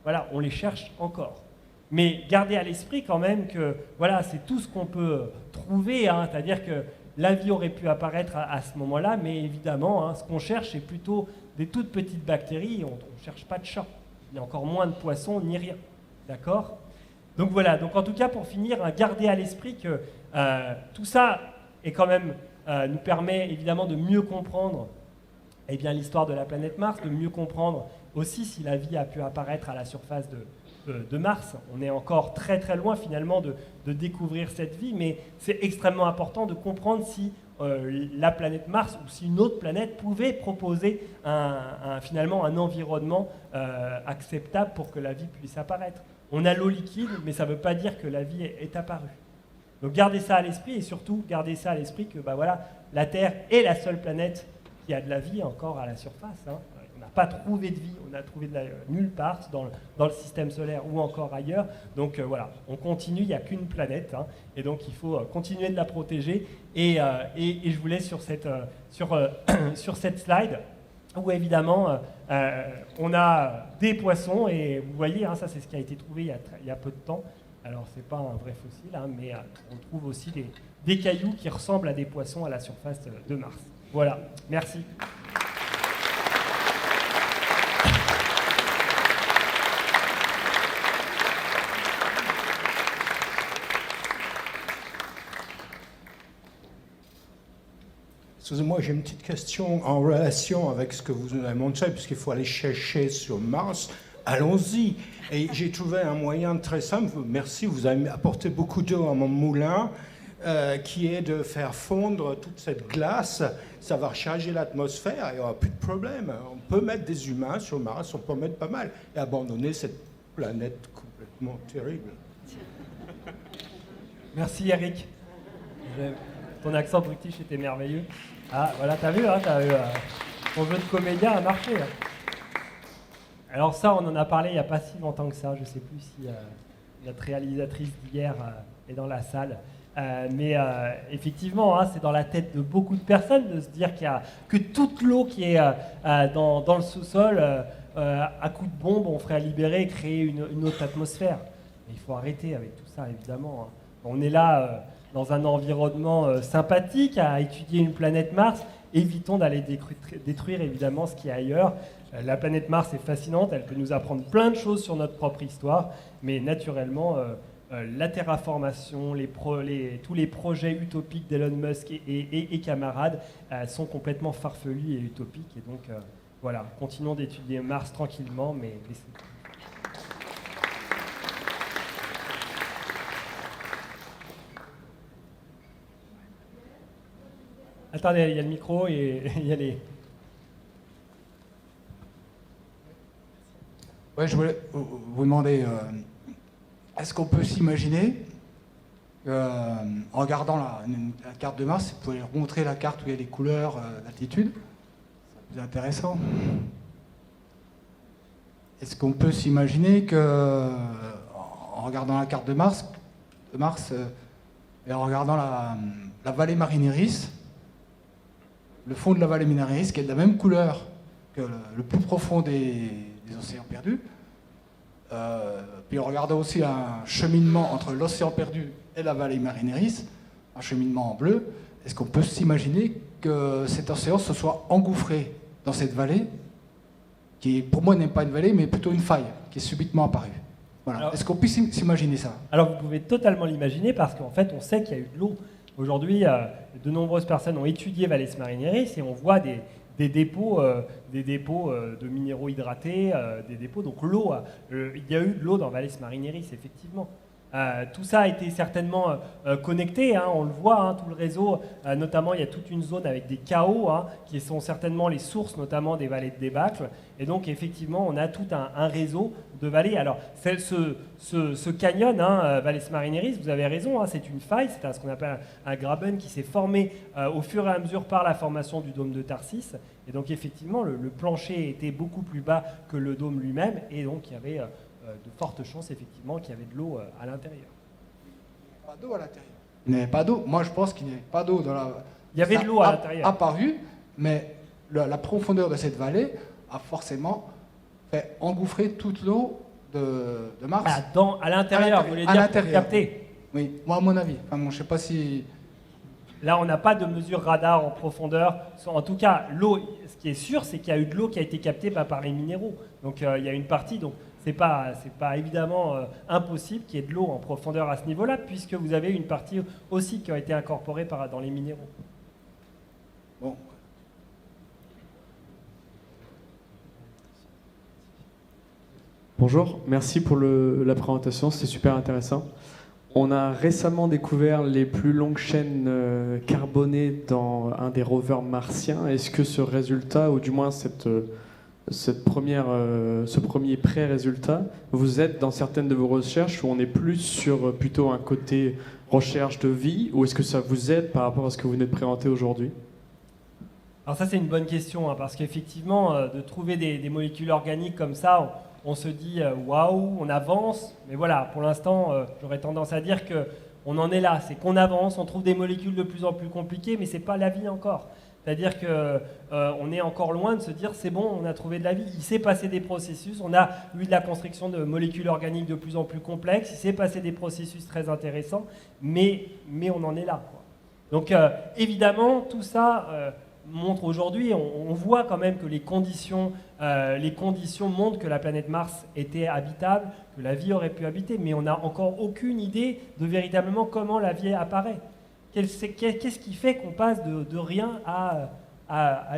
voilà, on les cherche encore. Mais gardez à l'esprit quand même que voilà, c'est tout ce qu'on peut trouver, hein, c'est-à-dire que la vie aurait pu apparaître à ce moment-là, mais évidemment, hein, ce qu'on cherche, c'est plutôt des toutes petites bactéries, on ne cherche pas de chat, il y a encore moins de poissons ni rien, d'accord ? Donc voilà, donc en tout cas pour finir, gardez à l'esprit que tout ça est quand même, nous permet évidemment de mieux comprendre eh bien, l'histoire de la planète Mars, de mieux comprendre aussi si la vie a pu apparaître à la surface de Mars. On est encore très très loin finalement de découvrir cette vie, mais c'est extrêmement important de comprendre si la planète Mars ou si une autre planète pouvait proposer finalement un environnement acceptable pour que la vie puisse apparaître. On a l'eau liquide, mais ça ne veut pas dire que la vie est apparue. Donc gardez ça à l'esprit et surtout gardez ça à l'esprit que voilà, la Terre est la seule planète qui a de la vie encore à la surface. Hein. On n'a pas trouvé de vie, on a trouvé de la nulle part dans le système solaire ou encore ailleurs. Donc voilà, on continue, il n'y a qu'une planète, hein, et donc il faut continuer de la protéger. Et je vous laisse sur cette slide où évidemment on a des poissons, et vous voyez, hein, ça c'est ce qui a été trouvé il y a peu de temps. Alors c'est pas un vrai fossile, hein, mais on trouve aussi des cailloux qui ressemblent à des poissons à la surface de Mars. Voilà, merci. Excusez-moi, j'ai une petite question en relation avec ce que vous nous avez montré, puisqu'il faut aller chercher sur Mars. Allons-y. Et j'ai trouvé un moyen très simple. Merci, vous avez apporté beaucoup d'eau à mon moulin, qui est de faire fondre toute cette glace. Ça va recharger l'atmosphère et il n'y aura plus de problème. On peut mettre des humains sur Mars, on peut mettre pas mal, et abandonner cette planète complètement terrible. Merci Eric. Ton accent british était merveilleux. Ah, voilà, t'as vu, hein, ton jeu de comédien a marché. Hein. Alors ça, on en a parlé il n'y a pas si longtemps que ça. Je ne sais plus si notre réalisatrice d'hier est dans la salle. Mais effectivement, hein, c'est dans la tête de beaucoup de personnes de se dire que toute l'eau qui est dans le sous-sol, à coup de bombe, on ferait libérer et créer une autre atmosphère. Mais il faut arrêter avec tout ça, évidemment. Hein. On est là dans un environnement sympathique à étudier une planète Mars. Évitons d'aller détruire évidemment ce qui est ailleurs. La planète Mars est fascinante, elle peut nous apprendre plein de choses sur notre propre histoire, mais naturellement, la terraformation, tous les projets utopiques d'Elon Musk et camarades sont complètement farfelus et utopiques. Et donc, voilà, continuons d'étudier Mars tranquillement, mais laissez. Attendez, il y a le micro et il y a les... Ouais, je voulais vous demander, est-ce qu'on peut s'imaginer, en regardant la carte de Mars, vous pouvez montrer la carte où il y a les couleurs, l'altitude, c'est plus intéressant. Est-ce qu'on peut s'imaginer que, en regardant la carte de Mars et en regardant la vallée Marineris, le fond de la vallée Marineris, qui est de la même couleur que le plus profond des océans perdus, puis on regarde aussi un cheminement entre l'océan perdu et la vallée Marineris, un cheminement en bleu. Est-ce qu'on peut s'imaginer que cet océan se soit engouffré dans cette vallée, qui pour moi n'est pas une vallée, mais plutôt une faille, qui est subitement apparue? Voilà. Est-ce qu'on peut s'imaginer ça? Alors vous pouvez totalement l'imaginer, parce qu'en fait on sait qu'il y a eu de l'eau. Aujourd'hui, de nombreuses personnes ont étudié Valles Marineris et on voit des dépôts de minéraux hydratés, des dépôts. Donc l'eau, il y a eu de l'eau dans Valles Marineris, effectivement. Tout ça a été certainement connecté, hein, on le voit, hein, tout le réseau, notamment il y a toute une zone avec des chaos, hein, qui sont certainement les sources notamment des vallées de débâcle. Et donc effectivement, on a tout un réseau de vallées. Alors ce canyon, hein, Valles Marineris, vous avez raison, hein, c'est une faille, c'est ce qu'on appelle un graben qui s'est formé au fur et à mesure par la formation du dôme de Tarsis. Et donc effectivement, le plancher était beaucoup plus bas que le dôme lui-même, et donc il y avait de fortes chances effectivement qu'il y avait de l'eau à l'intérieur. Pas d'eau à l'intérieur. Il n'y avait pas d'eau. Moi, je pense qu'il n'y avait pas d'eau dans la. Il y avait de l'eau à l'intérieur. Apparu, mais la profondeur de cette vallée a forcément fait engouffrer toute l'eau de Mars. À l'intérieur, vous voulez dire pour capter? Oui, moi à mon avis. Enfin, bon, je ne sais pas si. Là, on n'a pas de mesure radar en profondeur. En tout cas, l'eau, ce qui est sûr, c'est qu'il y a eu de l'eau qui a été captée par les minéraux. Donc, il y a une partie. Donc, c'est pas évidemment impossible qu'il y ait de l'eau en profondeur à ce niveau-là, puisque vous avez une partie aussi qui a été incorporée dans les minéraux. Bon. Bonjour, merci pour la présentation, c'était super intéressant. On a récemment découvert les plus longues chaînes carbonées dans un des rovers martiens. Est-ce que ce résultat, ou du moins ce premier pré-résultat, vous êtes dans certaines de vos recherches où on est plus sur plutôt un côté recherche de vie, ou est-ce que ça vous aide par rapport à ce que vous venez de présenter aujourd'hui? Alors ça, c'est une bonne question, hein, parce qu'effectivement, de trouver des molécules organiques comme ça, on se dit waouh, on avance, mais voilà, pour l'instant, j'aurais tendance à dire qu'on en est là, c'est qu'on avance, on trouve des molécules de plus en plus compliquées, mais c'est pas la vie encore. C'est-à-dire qu'on est encore loin de se dire c'est bon, on a trouvé de la vie, il s'est passé des processus, on a eu de la construction de molécules organiques de plus en plus complexes, il s'est passé des processus très intéressants, mais on en est là, quoi. Donc évidemment, tout ça montre aujourd'hui, on voit quand même que les conditions montrent que la planète Mars était habitable, que la vie aurait pu habiter, mais on n'a encore aucune idée de véritablement comment la vie apparaît. Qu'est-ce qui fait qu'on passe de rien à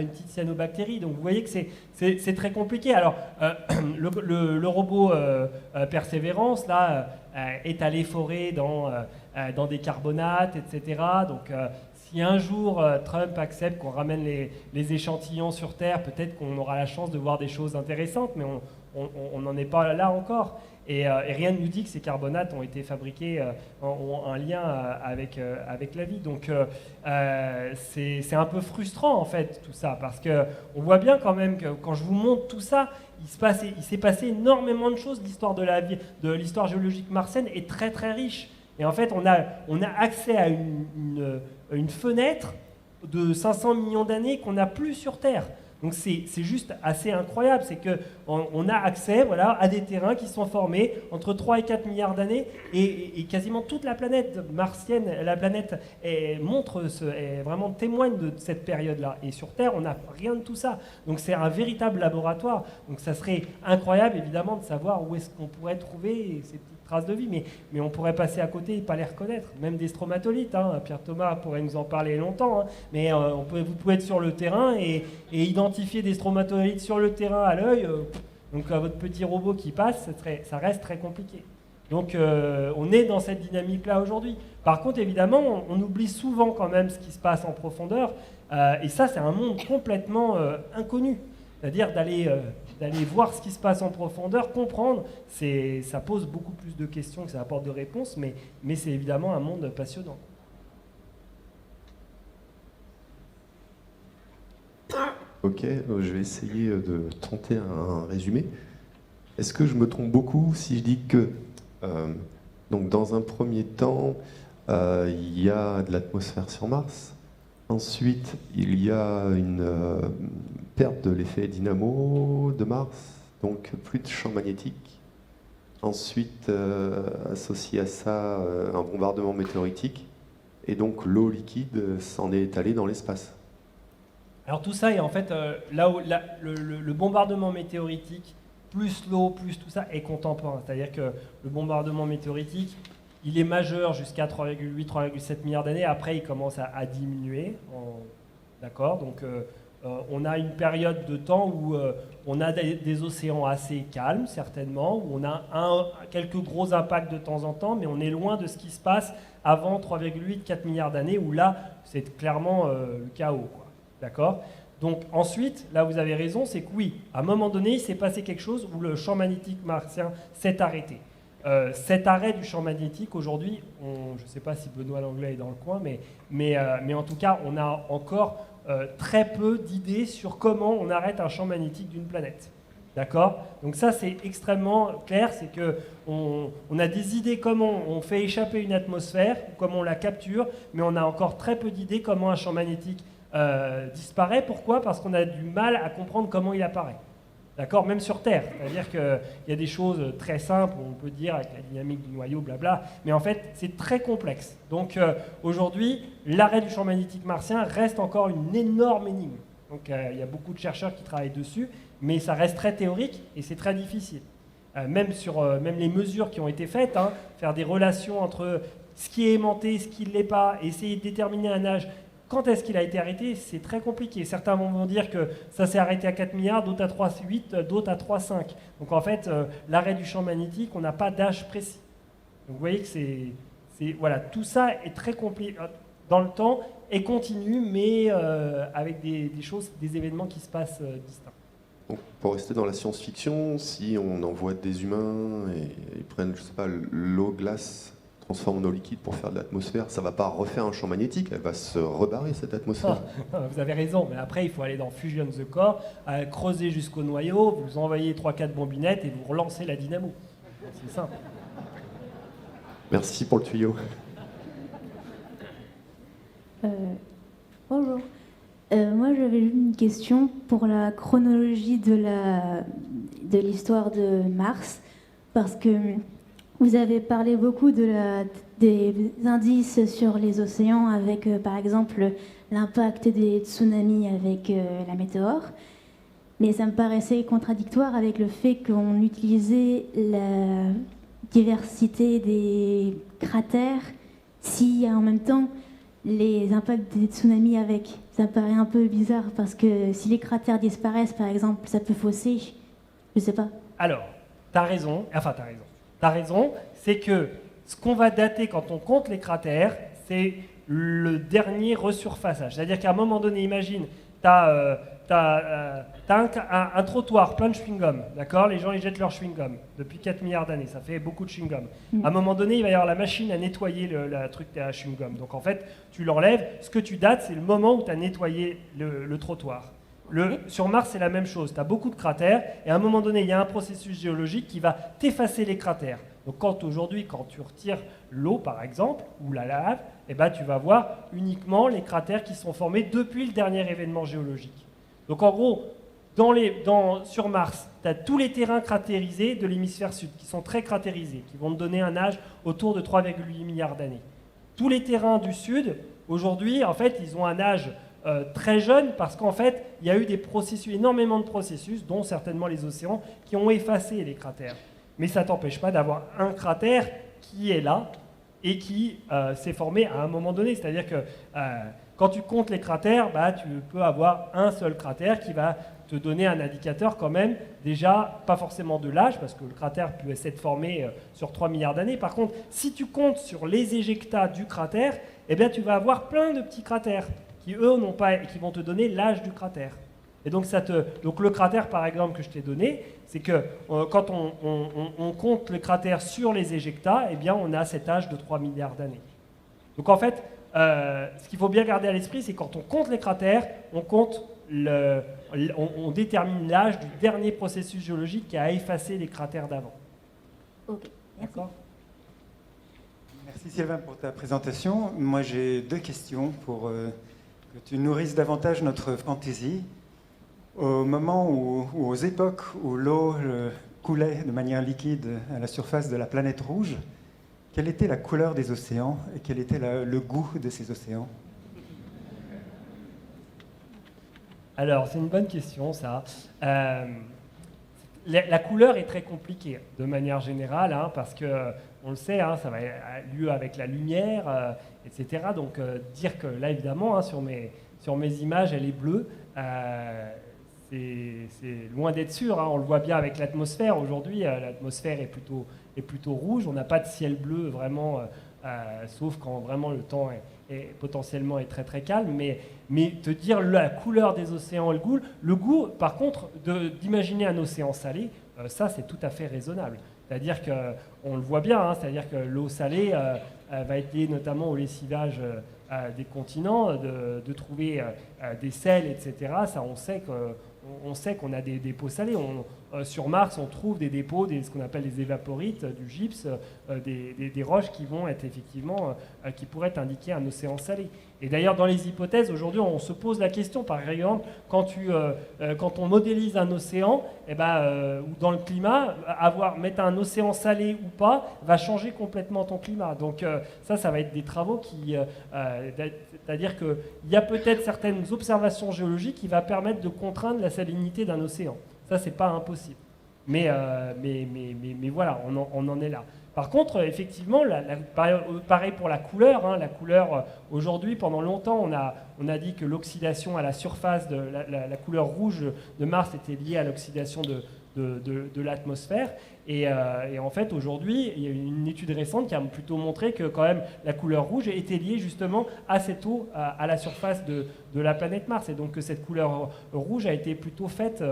une petite cyanobactérie? Donc vous voyez que c'est très compliqué. Alors le robot Persévérance là est allé forer dans des carbonates, etc. Donc si un jour Trump accepte qu'on ramène les échantillons sur Terre, peut-être qu'on aura la chance de voir des choses intéressantes, mais on n'en est pas là encore. Et rien ne nous dit que ces carbonates ont été fabriqués, ont un lien avec la vie. Donc c'est un peu frustrant en fait tout ça, parce qu'on voit bien quand même que quand je vous montre tout ça, il s'est passé énormément de choses. L'histoire de la vie, de l'histoire géologique martienne est très très riche. Et en fait, on a accès à une fenêtre de 500 millions d'années qu'on n'a plus sur Terre. Donc c'est juste assez incroyable, c'est qu'on a accès à des terrains qui sont formés entre 3 et 4 milliards d'années, et quasiment toute la planète martienne, la planète est vraiment témoigne de cette période-là. Et sur Terre, on n'a rien de tout ça. Donc c'est un véritable laboratoire. Donc ça serait incroyable évidemment de savoir où est-ce qu'on pourrait trouver ces petites traces de vie, mais on pourrait passer à côté et pas les reconnaître, même des stromatolites, hein. Pierre Thomas pourrait nous en parler longtemps, hein. Mais vous pouvez être sur le terrain et identifier des stromatolites sur le terrain à l'œil, donc votre petit robot qui passe, ça reste très compliqué. Donc on est dans cette dynamique-là aujourd'hui. Par contre, évidemment, on oublie souvent quand même ce qui se passe en profondeur, et ça c'est un monde complètement inconnu, c'est-à-dire d'aller voir ce qui se passe en profondeur, comprendre, ça pose beaucoup plus de questions que ça apporte de réponses, mais c'est évidemment un monde passionnant. Ok, je vais essayer de tenter un résumé. Est-ce que je me trompe beaucoup si je dis que, donc dans un premier temps, il y a de l'atmosphère sur Mars, ensuite il y a une perte de l'effet dynamo de Mars, donc plus de champ magnétique. Ensuite, associé à ça, un bombardement météoritique, et donc l'eau liquide s'en est étalée dans l'espace. Alors tout ça est en fait, le bombardement météoritique, plus l'eau, plus tout ça, est contemporain. C'est-à-dire que le bombardement météoritique, il est majeur jusqu'à 3,8, 3,7 milliards d'années. Après, il commence à diminuer. D'accord ? Donc On a une période de temps où on a des océans assez calmes, certainement, où on a quelques gros impacts de temps en temps, mais on est loin de ce qui se passe avant 3,8-4 milliards d'années, où là, c'est clairement le chaos, quoi. D'accord ? Donc ensuite, là vous avez raison, c'est que oui, à un moment donné, il s'est passé quelque chose où le champ magnétique martien s'est arrêté. Cet arrêt du champ magnétique, aujourd'hui, je ne sais pas si Benoît Langlais est dans le coin, mais en tout cas, on a encore très peu d'idées sur comment on arrête un champ magnétique d'une planète. D'accord ? Donc ça, c'est extrêmement clair, c'est qu'on a des idées comment on fait échapper une atmosphère, comment on la capture, mais on a encore très peu d'idées comment un champ magnétique disparaît. Pourquoi ? Parce qu'on a du mal à comprendre comment il apparaît. D'accord ? Même sur Terre. C'est-à-dire qu'il y a des choses très simples, on peut dire avec la dynamique du noyau, blabla, mais en fait, c'est très complexe. Donc aujourd'hui, l'arrêt du champ magnétique martien reste encore une énorme énigme. Donc il y a beaucoup de chercheurs qui travaillent dessus, mais ça reste très théorique et c'est très difficile. Même les mesures qui ont été faites, faire des relations entre ce qui est aimanté, ce qui ne l'est pas, essayer de déterminer un âge. Quand est-ce qu'il a été arrêté? C'est très compliqué. Certains vont dire que ça s'est arrêté à 4 milliards, d'autres à 3,8, d'autres à 3,5. Donc en fait, l'arrêt du champ magnétique, on n'a pas d'âge précis. Donc vous voyez que voilà, tout ça est très compliqué dans le temps et continue, mais avec des choses, des événements qui se passent distincts. Donc, pour rester dans la science-fiction, si on envoie des humains et ils prennent, je sais pas, l'eau glace, transforment en eau liquide pour faire de l'atmosphère, ça ne va pas refaire un champ magnétique, elle va se rebarrer cette atmosphère. Vous avez raison, mais après il faut aller dans Fusion the Core, creuser jusqu'au noyau, vous envoyez 3-4 bombinettes et vous relancez la dynamo. C'est simple. Merci pour le tuyau. Bonjour. Moi, j'avais une question pour la chronologie de l'histoire de Mars, parce que vous avez parlé beaucoup des indices sur les océans, avec par exemple l'impact des tsunamis avec la météore, mais ça me paraissait contradictoire avec le fait qu'on utilisait la diversité des cratères si en même temps les impacts des tsunamis avec. Ça me paraît un peu bizarre parce que si les cratères disparaissent, par exemple, ça peut fausser. Je sais pas. Alors, t'as raison, c'est que ce qu'on va dater quand on compte les cratères, c'est le dernier resurfaçage. C'est-à-dire qu'à un moment donné, imagine, t'as un trottoir plein de chewing-gum, d'accord ? Les gens, ils jettent leur chewing-gum depuis 4 milliards d'années, ça fait beaucoup de chewing-gum. À un moment donné, il va y avoir la machine à nettoyer le truc de chewing-gum. Donc en fait, tu l'enlèves, ce que tu dates, c'est le moment où tu as nettoyé le trottoir. Sur Mars, c'est la même chose, tu as beaucoup de cratères, et à un moment donné, il y a un processus géologique qui va t'effacer les cratères. Donc aujourd'hui, quand tu retires l'eau, par exemple, ou la lave, eh ben, tu vas voir uniquement les cratères qui sont formés depuis le dernier événement géologique. Donc en gros, sur Mars, tu as tous les terrains cratérisés de l'hémisphère sud, qui sont très cratérisés, qui vont te donner un âge autour de 3,8 milliards d'années. Tous les terrains du sud, aujourd'hui, en fait, ils ont un âge très jeune, parce qu'en fait, il y a eu énormément de processus, dont certainement les océans, qui ont effacé les cratères. Mais ça ne t'empêche pas d'avoir un cratère qui est là et qui s'est formé à un moment donné. C'est-à-dire que quand tu comptes les cratères, tu peux avoir un seul cratère qui va te donner un indicateur quand même, déjà pas forcément de l'âge, parce que le cratère peut s'être formé sur 3 milliards d'années. Par contre, si tu comptes sur les éjectats du cratère, eh bien, tu vas avoir plein de petits cratères qui, eux, n'ont pas, et qui vont te donner l'âge du cratère. Et donc, donc le cratère, par exemple, que je t'ai donné, c'est que quand on compte le cratère sur les éjectats, eh bien, on a cet âge de 3 milliards d'années. Donc en fait, ce qu'il faut bien garder à l'esprit, c'est quand on compte les cratères, on détermine l'âge du dernier processus géologique qui a effacé les cratères d'avant. Ok, merci. D'accord ? Merci Sylvain pour ta présentation. Moi j'ai 2 questions pour que tu nourrisses davantage notre fantaisie. Au moment où aux époques où l'eau coulait de manière liquide à la surface de la planète rouge, quelle était la couleur des océans et quel était le goût de ces océans ? Alors, c'est une bonne question, ça. La couleur est très compliquée, de manière générale, parce que, on le sait, ça va avoir lieu avec la lumière, etc. Donc, dire que là, évidemment, sur mes images, elle est bleue. c'est loin d'être sûr, hein. On le voit bien avec l'atmosphère. Aujourd'hui, l'atmosphère est plutôt rouge. On n'a pas de ciel bleu vraiment, sauf quand vraiment le temps est potentiellement très très calme. Mais te dire la couleur des océans et le goût par contre, d'imaginer un océan salé, ça c'est tout à fait raisonnable. C'est-à-dire qu'on le voit bien, hein, c'est-à-dire que l'eau salée va être liée notamment au lessivage des continents, de trouver des sels, etc. Ça, on sait qu'on a des dépôts salés. Sur Mars, on trouve des dépôts, ce qu'on appelle des évaporites, du gypse, des roches qui vont être effectivement, qui pourraient indiquer un océan salé. Et d'ailleurs, dans les hypothèses, aujourd'hui, on se pose la question, par exemple, quand on modélise un océan, ou dans le climat, mettre un océan salé ou pas, va changer complètement ton climat. Donc ça va être des travaux c'est-à-dire qu'il y a peut-être certaines observations géologiques qui vont permettre de contraindre la salinité d'un océan. Ça, c'est pas impossible. Mais voilà, on en est là. Par contre, effectivement, pareil pour la couleur. Hein, la couleur, aujourd'hui, pendant longtemps, on a dit que l'oxydation à la surface, la couleur rouge de Mars était liée à l'oxydation de l'atmosphère. Et en fait, aujourd'hui, il y a une étude récente qui a plutôt montré que quand même la couleur rouge était liée justement à cette eau à la surface de la planète Mars. Et donc que cette couleur rouge a été plutôt faite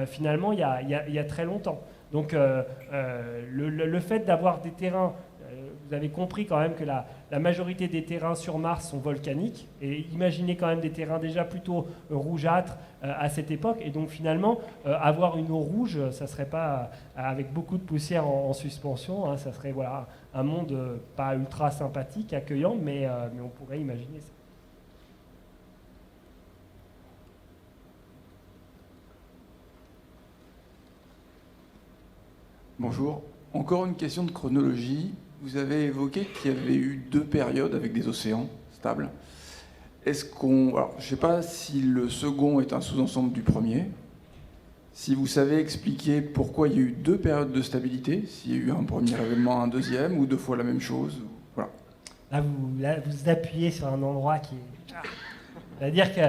finalement il y a très longtemps. Donc le fait d'avoir des terrains, vous avez compris quand même que la majorité des terrains sur Mars sont volcaniques, et imaginez quand même des terrains déjà plutôt rougeâtres à cette époque, et donc finalement avoir une eau rouge, ça ne serait pas avec beaucoup de poussière en suspension, hein, ça serait voilà, un monde pas ultra sympathique, accueillant, mais on pourrait imaginer ça. Bonjour. Encore une question de chronologie. Vous avez évoqué qu'il y avait eu 2 périodes avec des océans stables. Alors, je ne sais pas si le second est un sous-ensemble du premier. Si vous savez expliquer pourquoi il y a eu 2 périodes de stabilité, s'il y a eu un premier événement, un deuxième, ou 2 fois la même chose. Voilà. Là, vous appuyez sur un endroit qui est... C'est-à-dire que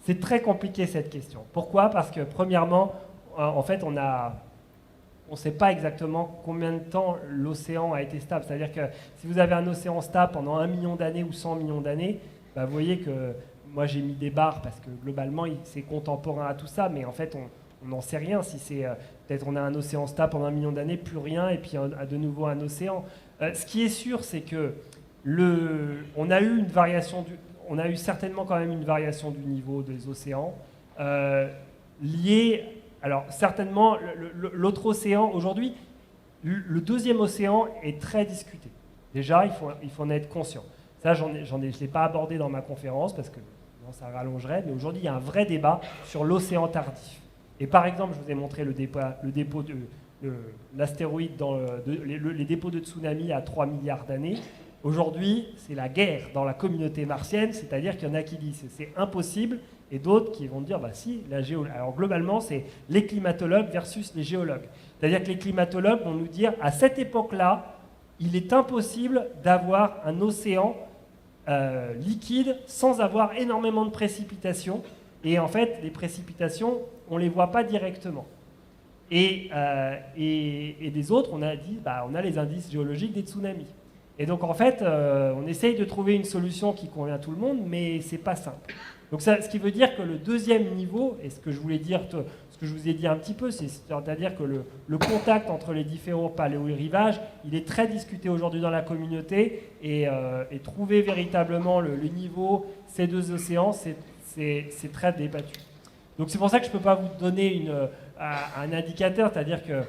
c'est très compliqué cette question. Pourquoi ? Parce que premièrement, en fait, on ne sait pas exactement combien de temps l'océan a été stable. C'est-à-dire que si vous avez un océan stable pendant 1 million d'années ou 100 millions d'années, vous voyez que moi j'ai mis des barres parce que globalement c'est contemporain à tout ça, mais en fait on n'en sait rien. Si c'est peut-être on a un océan stable pendant 1 million d'années, plus rien, et puis de nouveau un océan. Ce qui est sûr, c'est que on a eu certainement quand même une variation du niveau des océans liée. Alors certainement, l'autre océan, aujourd'hui, le deuxième océan est très discuté. Déjà, il faut en être conscient. Ça, je ne l'ai pas abordé dans ma conférence parce que non, ça rallongerait, mais aujourd'hui, il y a un vrai débat sur l'océan tardif. Et par exemple, je vous ai montré le dépôt de l'astéroïde dans les dépôts de tsunami à 3 milliards d'années. Aujourd'hui, c'est la guerre dans la communauté martienne, c'est-à-dire qu'il y en a qui disent que c'est impossible, et d'autres qui vont dire, bah si, la géologie. Alors globalement, c'est les climatologues versus les géologues. C'est-à-dire que les climatologues vont nous dire, à cette époque-là, il est impossible d'avoir un océan liquide sans avoir énormément de précipitations. Et en fait, les précipitations, on ne les voit pas directement. Et des autres, on a dit, on a les indices géologiques des tsunamis. Et donc en fait, on essaye de trouver une solution qui convient à tout le monde, mais c'est pas simple. Donc ça, ce qui veut dire que le deuxième niveau, et ce que je voulais dire, ce que je vous ai dit un petit peu, c'est-à-dire que le contact entre les différents paléo-rivages, il est très discuté aujourd'hui dans la communauté, et trouver véritablement le niveau, ces 2 océans, c'est très débattu. Donc c'est pour ça que je ne peux pas vous donner un indicateur, c'est-à-dire que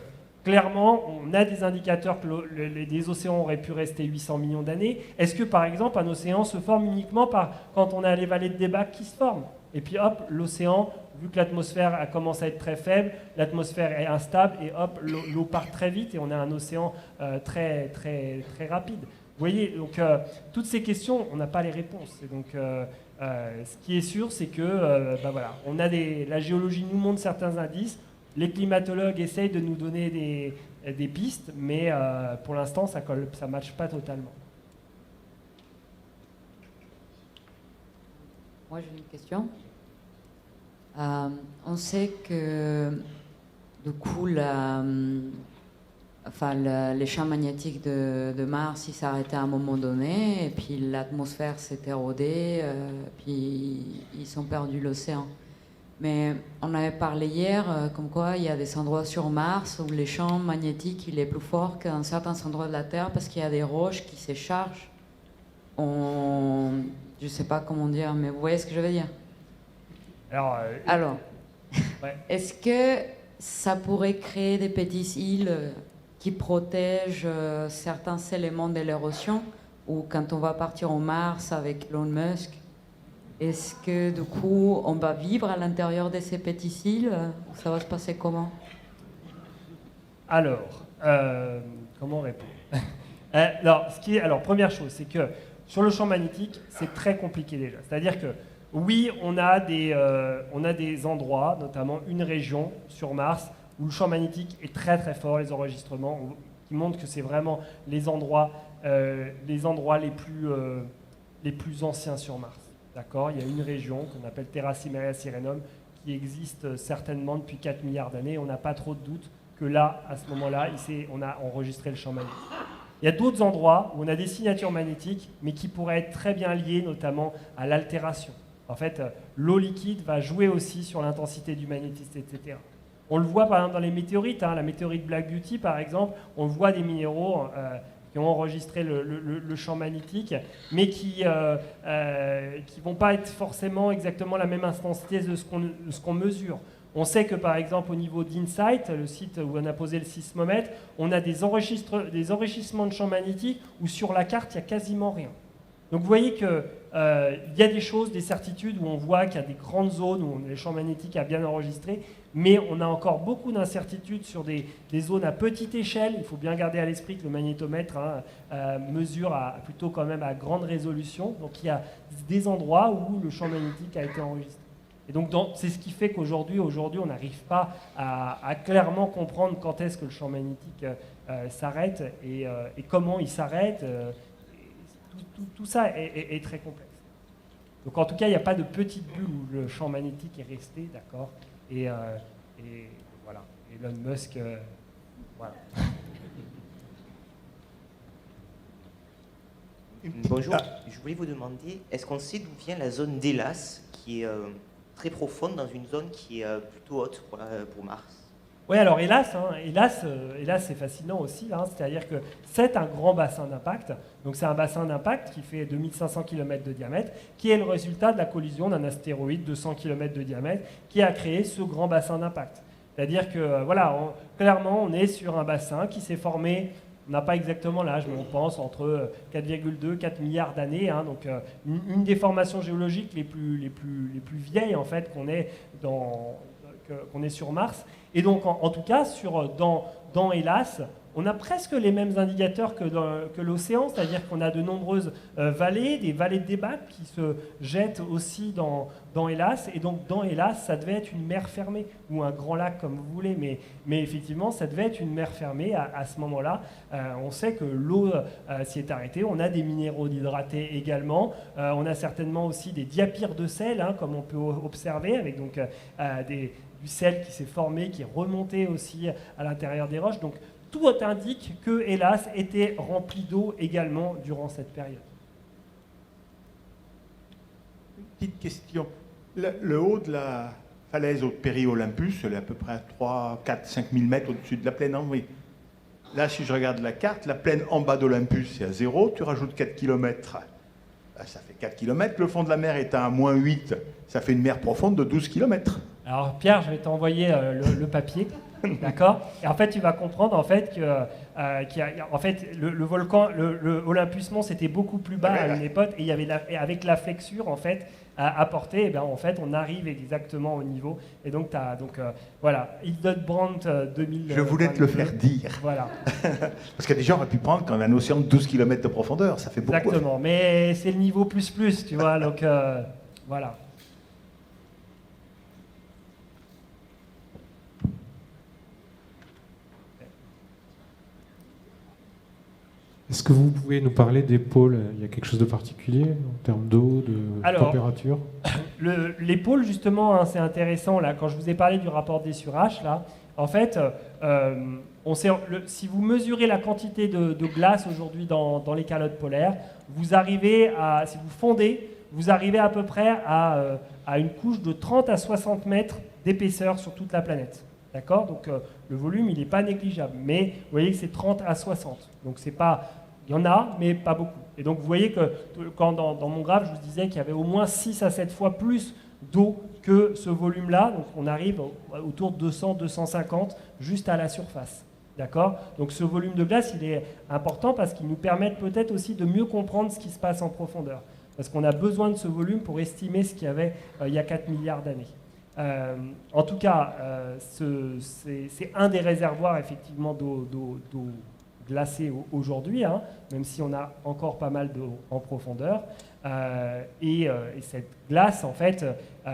clairement, on a des indicateurs que les océans auraient pu rester 800 millions d'années. Est-ce que, par exemple, un océan se forme uniquement quand on a les vallées de débat qui se forment? Et puis, hop, l'océan, vu que l'atmosphère commence à être très faible, l'atmosphère est instable, et hop, l'eau part très vite, et on a un océan très, très, très rapide. Vous voyez, donc, toutes ces questions, on n'a pas les réponses. Et donc, ce qui est sûr, c'est que, voilà, la géologie nous montre certains indices. Les climatologues essayent de nous donner des pistes, mais pour l'instant, ça ne matche pas totalement. Moi, j'ai une question. On sait que du coup, les champs magnétiques de Mars, ils s'arrêtaient à un moment donné, et puis l'atmosphère s'est érodée, puis ils ont perdu l'océan. Mais on avait parlé hier, comme quoi il y a des endroits sur Mars où les champs magnétiques il est plus fort qu'un certain endroit de la Terre parce qu'il y a des roches qui se chargent. Je sais pas comment dire, mais vous voyez ce que je veux dire. Alors ouais. Est-ce que ça pourrait créer des petites îles qui protègent certains éléments de l'érosion, ou quand on va partir au Mars avec Elon Musk, est-ce que du coup on va vivre à l'intérieur de ces petites îles, ou ça va se passer comment? Alors, comment répondre? Alors, première chose, c'est que sur le champ magnétique, c'est très compliqué déjà. C'est-à-dire que oui, on a des endroits, notamment une région sur Mars, où le champ magnétique est très très fort, les enregistrements qui montrent que c'est vraiment les endroits les plus anciens sur Mars. D'accord ? Il y a une région qu'on appelle Terra Cimmeria Sirenum qui existe certainement depuis 4 milliards d'années. On n'a pas trop de doute que là, à ce moment-là, on a enregistré le champ magnétique. Il y a d'autres endroits où on a des signatures magnétiques, mais qui pourraient être très bien liées notamment à l'altération. En fait, l'eau liquide va jouer aussi sur l'intensité du magnétisme, etc. On le voit par exemple dans les météorites, la météorite Black Beauty par exemple, on voit des minéraux qui ont enregistré le champ magnétique, mais qui vont pas être forcément exactement la même intensité de ce qu'on mesure. On sait que par exemple au niveau d'Insight, le site où on a posé le sismomètre, on a des enrichissements de champs magnétiques où sur la carte il n'y a quasiment rien. Donc vous voyez qu'il y a des choses, des certitudes où on voit qu'il y a des grandes zones où les champs magnétiques a bien enregistré, mais on a encore beaucoup d'incertitudes sur des zones à petite échelle. Il faut bien garder à l'esprit que le magnétomètre mesure plutôt quand même à grande résolution. Donc il y a des endroits où le champ magnétique a été enregistré. Et donc c'est ce qui fait qu'aujourd'hui, on n'arrive pas à clairement comprendre quand est-ce que le champ magnétique s'arrête et comment il s'arrête. Tout ça est très complexe. Donc en tout cas, il n'y a pas de petite bulle où le champ magnétique est resté, d'accord, et voilà. Elon Musk, voilà. Bonjour, je voulais vous demander, est-ce qu'on sait d'où vient la zone d'Hélas, qui est très profonde dans une zone qui est plutôt haute pour Mars? Oui, alors hélas, c'est fascinant aussi, c'est-à-dire que c'est un grand bassin d'impact, donc c'est un bassin d'impact qui fait 2500 km de diamètre, qui est le résultat de la collision d'un astéroïde de 100 km de diamètre qui a créé ce grand bassin d'impact. C'est-à-dire que, clairement, on est sur un bassin qui s'est formé, on n'a pas exactement l'âge, mais on pense entre 4,2 et 4 milliards d'années, donc une des formations géologiques les plus vieilles, en fait, qu'on est sur Mars. Et donc, en tout cas, dans Hélas, on a presque les mêmes indicateurs que l'océan, c'est-à-dire qu'on a de nombreuses vallées, des vallées de débâcle qui se jettent aussi dans Hélas. Et donc, dans Hélas, ça devait être une mer fermée, ou un grand lac, comme vous voulez, mais effectivement, ça devait être une mer fermée à ce moment-là. On sait que l'eau s'y est arrêtée. On a des minéraux hydratés également. On a certainement aussi des diapyres de sel, comme on peut observer, avec donc du sel qui s'est formé, qui est remonté aussi à l'intérieur des roches. Donc, tout indique que Hélas était rempli d'eau également durant cette période. Une petite question. Le haut de la falaise au Péri-Olympus, elle est à peu près à 3, 4, 5 000 mètres au-dessus de la plaine. Oui. Là, si je regarde la carte, la plaine en bas d'Olympus, c'est à 0. Tu rajoutes 4 km. Ça fait 4 km. Le fond de la mer est à moins 8. Ça fait une mer profonde de 12 km. Alors Pierre, je vais t'envoyer le papier, d'accord? Et en fait, tu vas comprendre en fait le volcan, le Olympus Mons, était beaucoup plus bas à une époque, et il y avait avec la flexure en fait apportée, et en fait, on arrive exactement au niveau. Et donc voilà, Hildebrandt 2000. Je voulais te le faire dire. Voilà. Parce que des gens auraient pu prendre qu'on a un océan de 12 km de profondeur, ça fait beaucoup. Exactement, mais c'est le niveau plus, tu vois, donc voilà. Est-ce que vous pouvez nous parler des pôles? Il y a quelque chose de particulier en termes d'eau, de température? Les pôles, justement, hein, c'est intéressant. Là, quand je vous ai parlé du rapport D sur H, là, en fait, si vous mesurez la quantité de glace aujourd'hui dans les calottes polaires, vous arrivez à, si vous fondez, vous arrivez à peu près à une couche de 30 à 60 mètres d'épaisseur sur toute la planète. D'accord? Donc le volume, il n'est pas négligeable. Mais vous voyez que c'est 30 à 60. Donc c'est pas... Il y en a, mais pas beaucoup. Et donc vous voyez que quand dans mon graphe, je vous disais qu'il y avait au moins 6 à 7 fois plus d'eau que ce volume-là. Donc on arrive autour de 200, 250 juste à la surface. D'accord? Donc ce volume de glace, il est important parce qu'il nous permet peut-être aussi de mieux comprendre ce qui se passe en profondeur. Parce qu'on a besoin de ce volume pour estimer ce qu'il y avait il y a 4 milliards d'années. En tout cas, c'est un des réservoirs effectivement d'eau glacée aujourd'hui, hein, même si on a encore pas mal d'eau en profondeur. Et cette glace, en fait,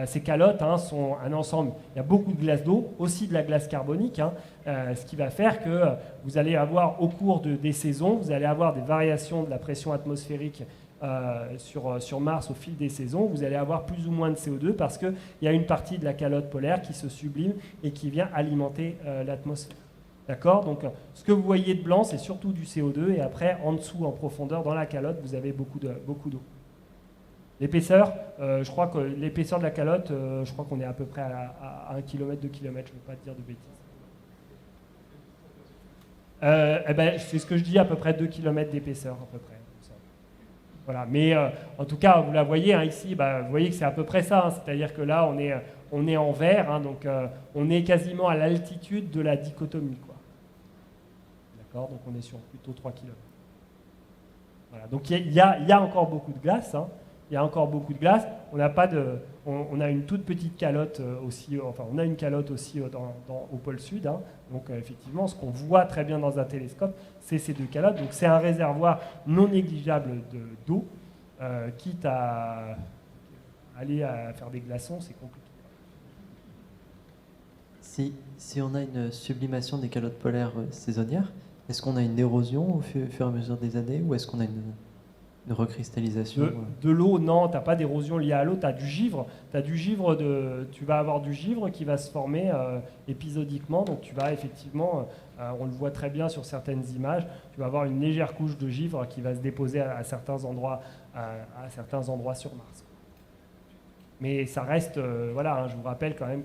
ces calottes hein, sont un ensemble. Il y a beaucoup de glace d'eau, aussi de la glace carbonique, hein, ce qui va faire que vous allez avoir au cours des saisons, vous allez avoir des variations de la pression atmosphérique sur Mars au fil des saisons. Vous allez avoir plus ou moins de CO2 parce qu'il y a une partie de la calotte polaire qui se sublime et qui vient alimenter l'atmosphère. D'accord? Donc, ce que vous voyez de blanc, c'est surtout du CO2 et après, en dessous, en profondeur, dans la calotte, vous avez beaucoup d'eau. L'épaisseur, je crois que l'épaisseur de la calotte, je crois qu'on est à peu près à 1 km, 2 km, je ne veux pas te dire de bêtises. C'est ce que je dis, à peu près 2 km d'épaisseur, à peu près. Voilà. Mais en tout cas, vous la voyez hein, ici, vous voyez que c'est à peu près ça. Hein, c'est-à-dire que là, on est en vert, hein, donc on est quasiment à l'altitude de la dichotomie. Quoi. D'accord? Donc on est sur plutôt 3 km. Voilà. Donc il y a encore beaucoup de glace. Hein. Il y a encore beaucoup de glace. On a une toute petite calotte aussi, enfin on a une calotte aussi au pôle sud. Hein. Donc effectivement, ce qu'on voit très bien dans un télescope, c'est ces deux calottes. Donc c'est un réservoir non négligeable d'eau, quitte à aller à faire des glaçons, c'est compliqué. Si on a une sublimation des calottes polaires saisonnières, est-ce qu'on a une érosion au fur et à mesure des années ou est-ce qu'on a une recristallisation? De l'eau, non, tu n'as pas d'érosion liée à l'eau, tu as du givre. Tu vas avoir du givre qui va se former épisodiquement. Donc tu vas effectivement, on le voit très bien sur certaines images, tu vas avoir une légère couche de givre qui va se déposer à certains endroits sur Mars. Mais ça reste, voilà, hein, je vous rappelle quand même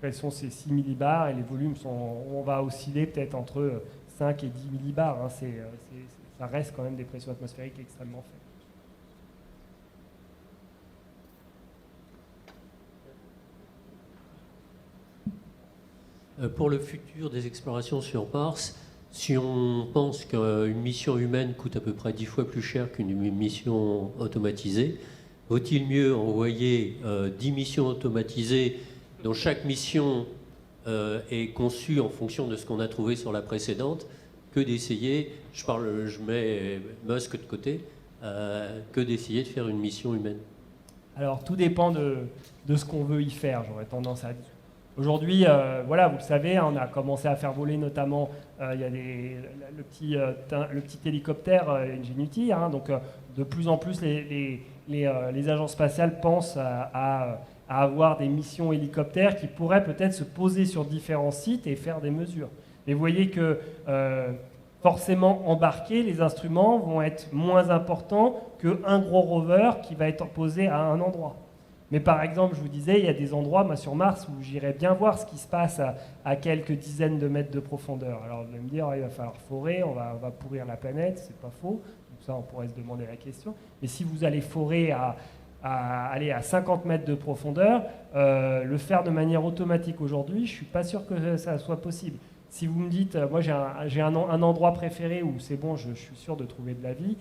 quels sont ces 6 millibars et les volumes on va osciller peut-être entre 5 et 10 millibars. Hein, ça reste quand même des pressions atmosphériques extrêmement faibles. Pour le futur des explorations sur Mars, si on pense qu'une mission humaine coûte à peu près 10 fois plus cher qu'une mission automatisée, vaut-il mieux envoyer 10 missions automatisées dont chaque mission est conçue en fonction de ce qu'on a trouvé sur la précédente, que d'essayer, je mets Musk de côté, que d'essayer de faire une mission humaine? Alors, tout dépend de ce qu'on veut y faire, j'aurais tendance à dire. Aujourd'hui, voilà, vous le savez, on a commencé à faire voler notamment, il y a le petit hélicoptère Ingenuity, hein, donc de plus en plus les agences spatiales pensent à avoir des missions hélicoptères qui pourraient peut-être se poser sur différents sites et faire des mesures. Mais vous voyez que forcément embarqués, les instruments vont être moins importants qu'un gros rover qui va être posé à un endroit. Mais par exemple, je vous disais, il y a des endroits, moi sur Mars, où j'irais bien voir ce qui se passe à quelques dizaines de mètres de profondeur. Alors vous allez me dire, il va falloir forer, on va pourrir la planète, c'est pas faux. Donc ça, on pourrait se demander la question. Mais si vous allez forer aller à 50 mètres de profondeur, le faire de manière automatique aujourd'hui, je ne suis pas sûr que ça soit possible. Si vous me dites, moi j'ai un endroit préféré où c'est bon, je suis sûr de trouver de la vie,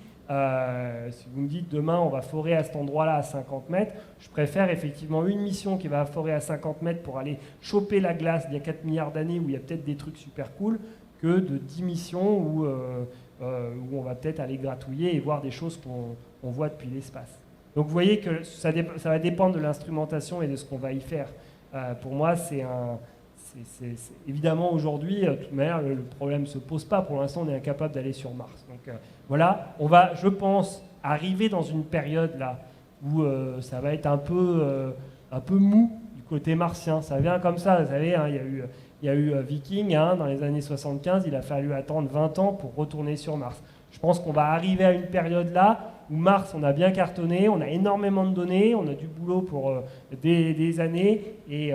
si vous me dites demain on va forer à cet endroit-là à 50 mètres, je préfère effectivement une mission qui va forer à 50 mètres pour aller choper la glace d'il y a 4 milliards d'années où il y a peut-être des trucs super cool, que de 10 missions où on va peut-être aller gratouiller et voir des choses qu'on voit depuis l'espace. Donc vous voyez que ça va dépendre de l'instrumentation et de ce qu'on va y faire. Pour moi, c'est évidemment, aujourd'hui, de toute manière, le problème ne se pose pas. Pour l'instant, on est incapable d'aller sur Mars. Donc voilà, on va, je pense, arriver dans une période là où ça va être un peu mou du côté martien. Ça vient comme ça, vous savez, hein, il y a eu Viking, hein, dans les années 75, il a fallu attendre 20 ans pour retourner sur Mars. Je pense qu'on va arriver à une période là où Mars, on a bien cartonné, on a énormément de données, on a du boulot pour des années, et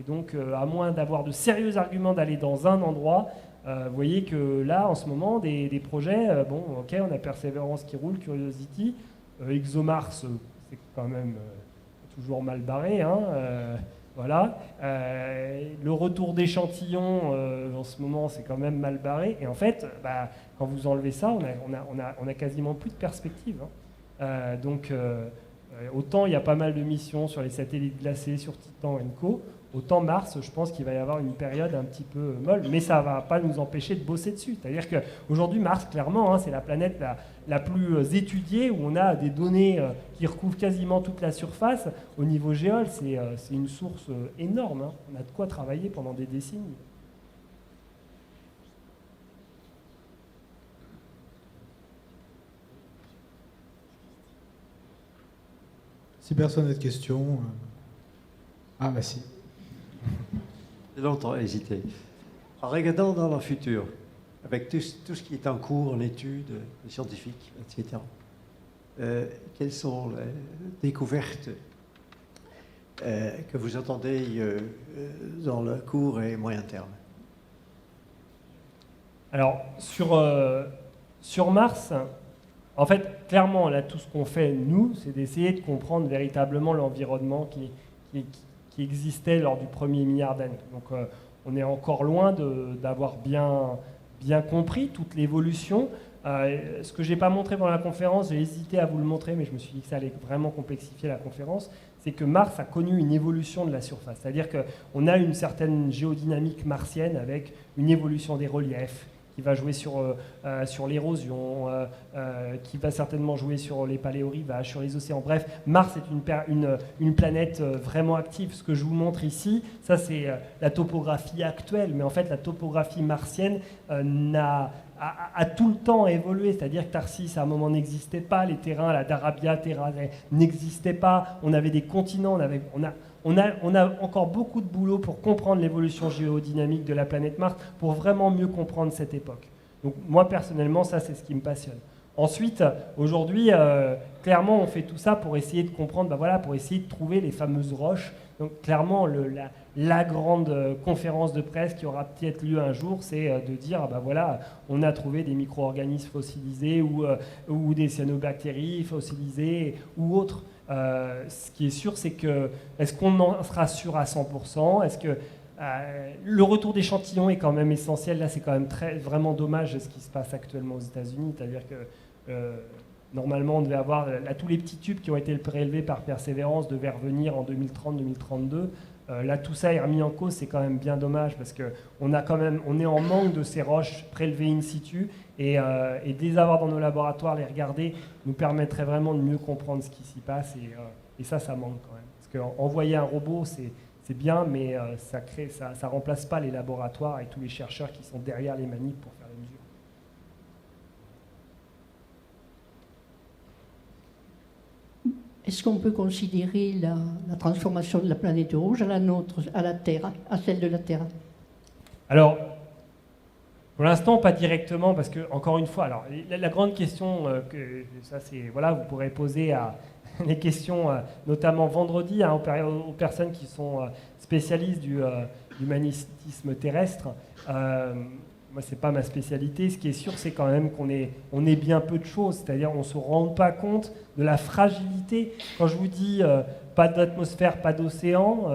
donc à moins d'avoir de sérieux arguments d'aller dans un endroit, vous voyez que là, en ce moment, des projets, bon, ok, on a Perseverance qui roule, Curiosity, ExoMars, c'est quand même toujours mal barré, hein, voilà. Le retour d'échantillons, en ce moment, c'est quand même mal barré. Et en fait, quand vous enlevez ça, on a quasiment plus de perspective. Hein. Donc, autant il y a pas mal de missions sur les satellites glacés, sur Titan et Co. Autant Mars, je pense qu'il va y avoir une période un petit peu molle, mais ça ne va pas nous empêcher de bosser dessus. C'est-à-dire qu'aujourd'hui, Mars, clairement, hein, c'est la planète la plus étudiée, où on a des données qui recouvrent quasiment toute la surface. Au niveau géol, c'est une source énorme. Hein. On a de quoi travailler pendant des décennies. Si personne n'a de questions... Ah, bah si. J'ai longtemps hésité. En regardant dans le futur, avec tout ce qui est en cours, en études, scientifiques, etc., quelles sont les découvertes que vous attendez dans le court et moyen terme? Alors, sur Mars, en fait, clairement, là, tout ce qu'on fait, nous, c'est d'essayer de comprendre véritablement l'environnement qui existait lors du premier milliard d'années. Donc on est encore loin d'avoir bien compris toute l'évolution. Ce que je n'ai pas montré pendant la conférence, j'ai hésité à vous le montrer, mais je me suis dit que ça allait vraiment complexifier la conférence, c'est que Mars a connu une évolution de la surface. C'est-à-dire qu'on a une certaine géodynamique martienne avec une évolution des reliefs, qui va jouer sur l'érosion, qui va certainement jouer sur les paléorivages, sur les océans. Bref, Mars est une planète vraiment active. Ce que je vous montre ici, ça c'est la topographie actuelle, mais en fait la topographie martienne a tout le temps évolué. C'est-à-dire que Tarsis à un moment n'existait pas, les terrains, la Darabia, Terra n'existaient pas, on avait des continents, on a encore beaucoup de boulot pour comprendre l'évolution géodynamique de la planète Mars, pour vraiment mieux comprendre cette époque. Donc moi, personnellement, ça, c'est ce qui me passionne. Ensuite, aujourd'hui, clairement, on fait tout ça pour essayer de comprendre, pour essayer de trouver les fameuses roches. Donc clairement, la grande conférence de presse qui aura peut-être lieu un jour, c'est de dire, on a trouvé des micro-organismes fossilisés ou des cyanobactéries fossilisées ou autres. Ce qui est sûr, c'est que, est-ce qu'on en sera sûr à 100%? Est-ce que le retour d'échantillons est quand même essentiel? Là, c'est quand même vraiment dommage ce qui se passe actuellement aux États-Unis. C'est-à-dire que normalement, on devait avoir tous les petits tubes qui ont été prélevés par Persévérance devaient revenir en 2030-2032. Là, tout ça est remis en cause. C'est quand même bien dommage parce qu'on est en manque de ces roches prélevées in situ. Et de les avoir dans nos laboratoires, les regarder, nous permettrait vraiment de mieux comprendre ce qui s'y passe. Et ça manque quand même. Parce qu'envoyer un robot, c'est bien, mais ça remplace pas les laboratoires et tous les chercheurs qui sont derrière les manips pour faire les mesures. Est-ce qu'on peut considérer la transformation de la planète rouge à la nôtre, à la Terre, à celle de la Terre? Alors, pour l'instant, pas directement, parce que, encore une fois, alors, la grande question, vous pourrez poser les questions, notamment vendredi, aux personnes qui sont spécialistes du magnétisme terrestre. Moi, c'est pas ma spécialité. Ce qui est sûr, c'est quand même qu'on est bien peu de choses. C'est-à-dire, on ne se rend pas compte de la fragilité. Quand je vous dis pas d'atmosphère, pas d'océan,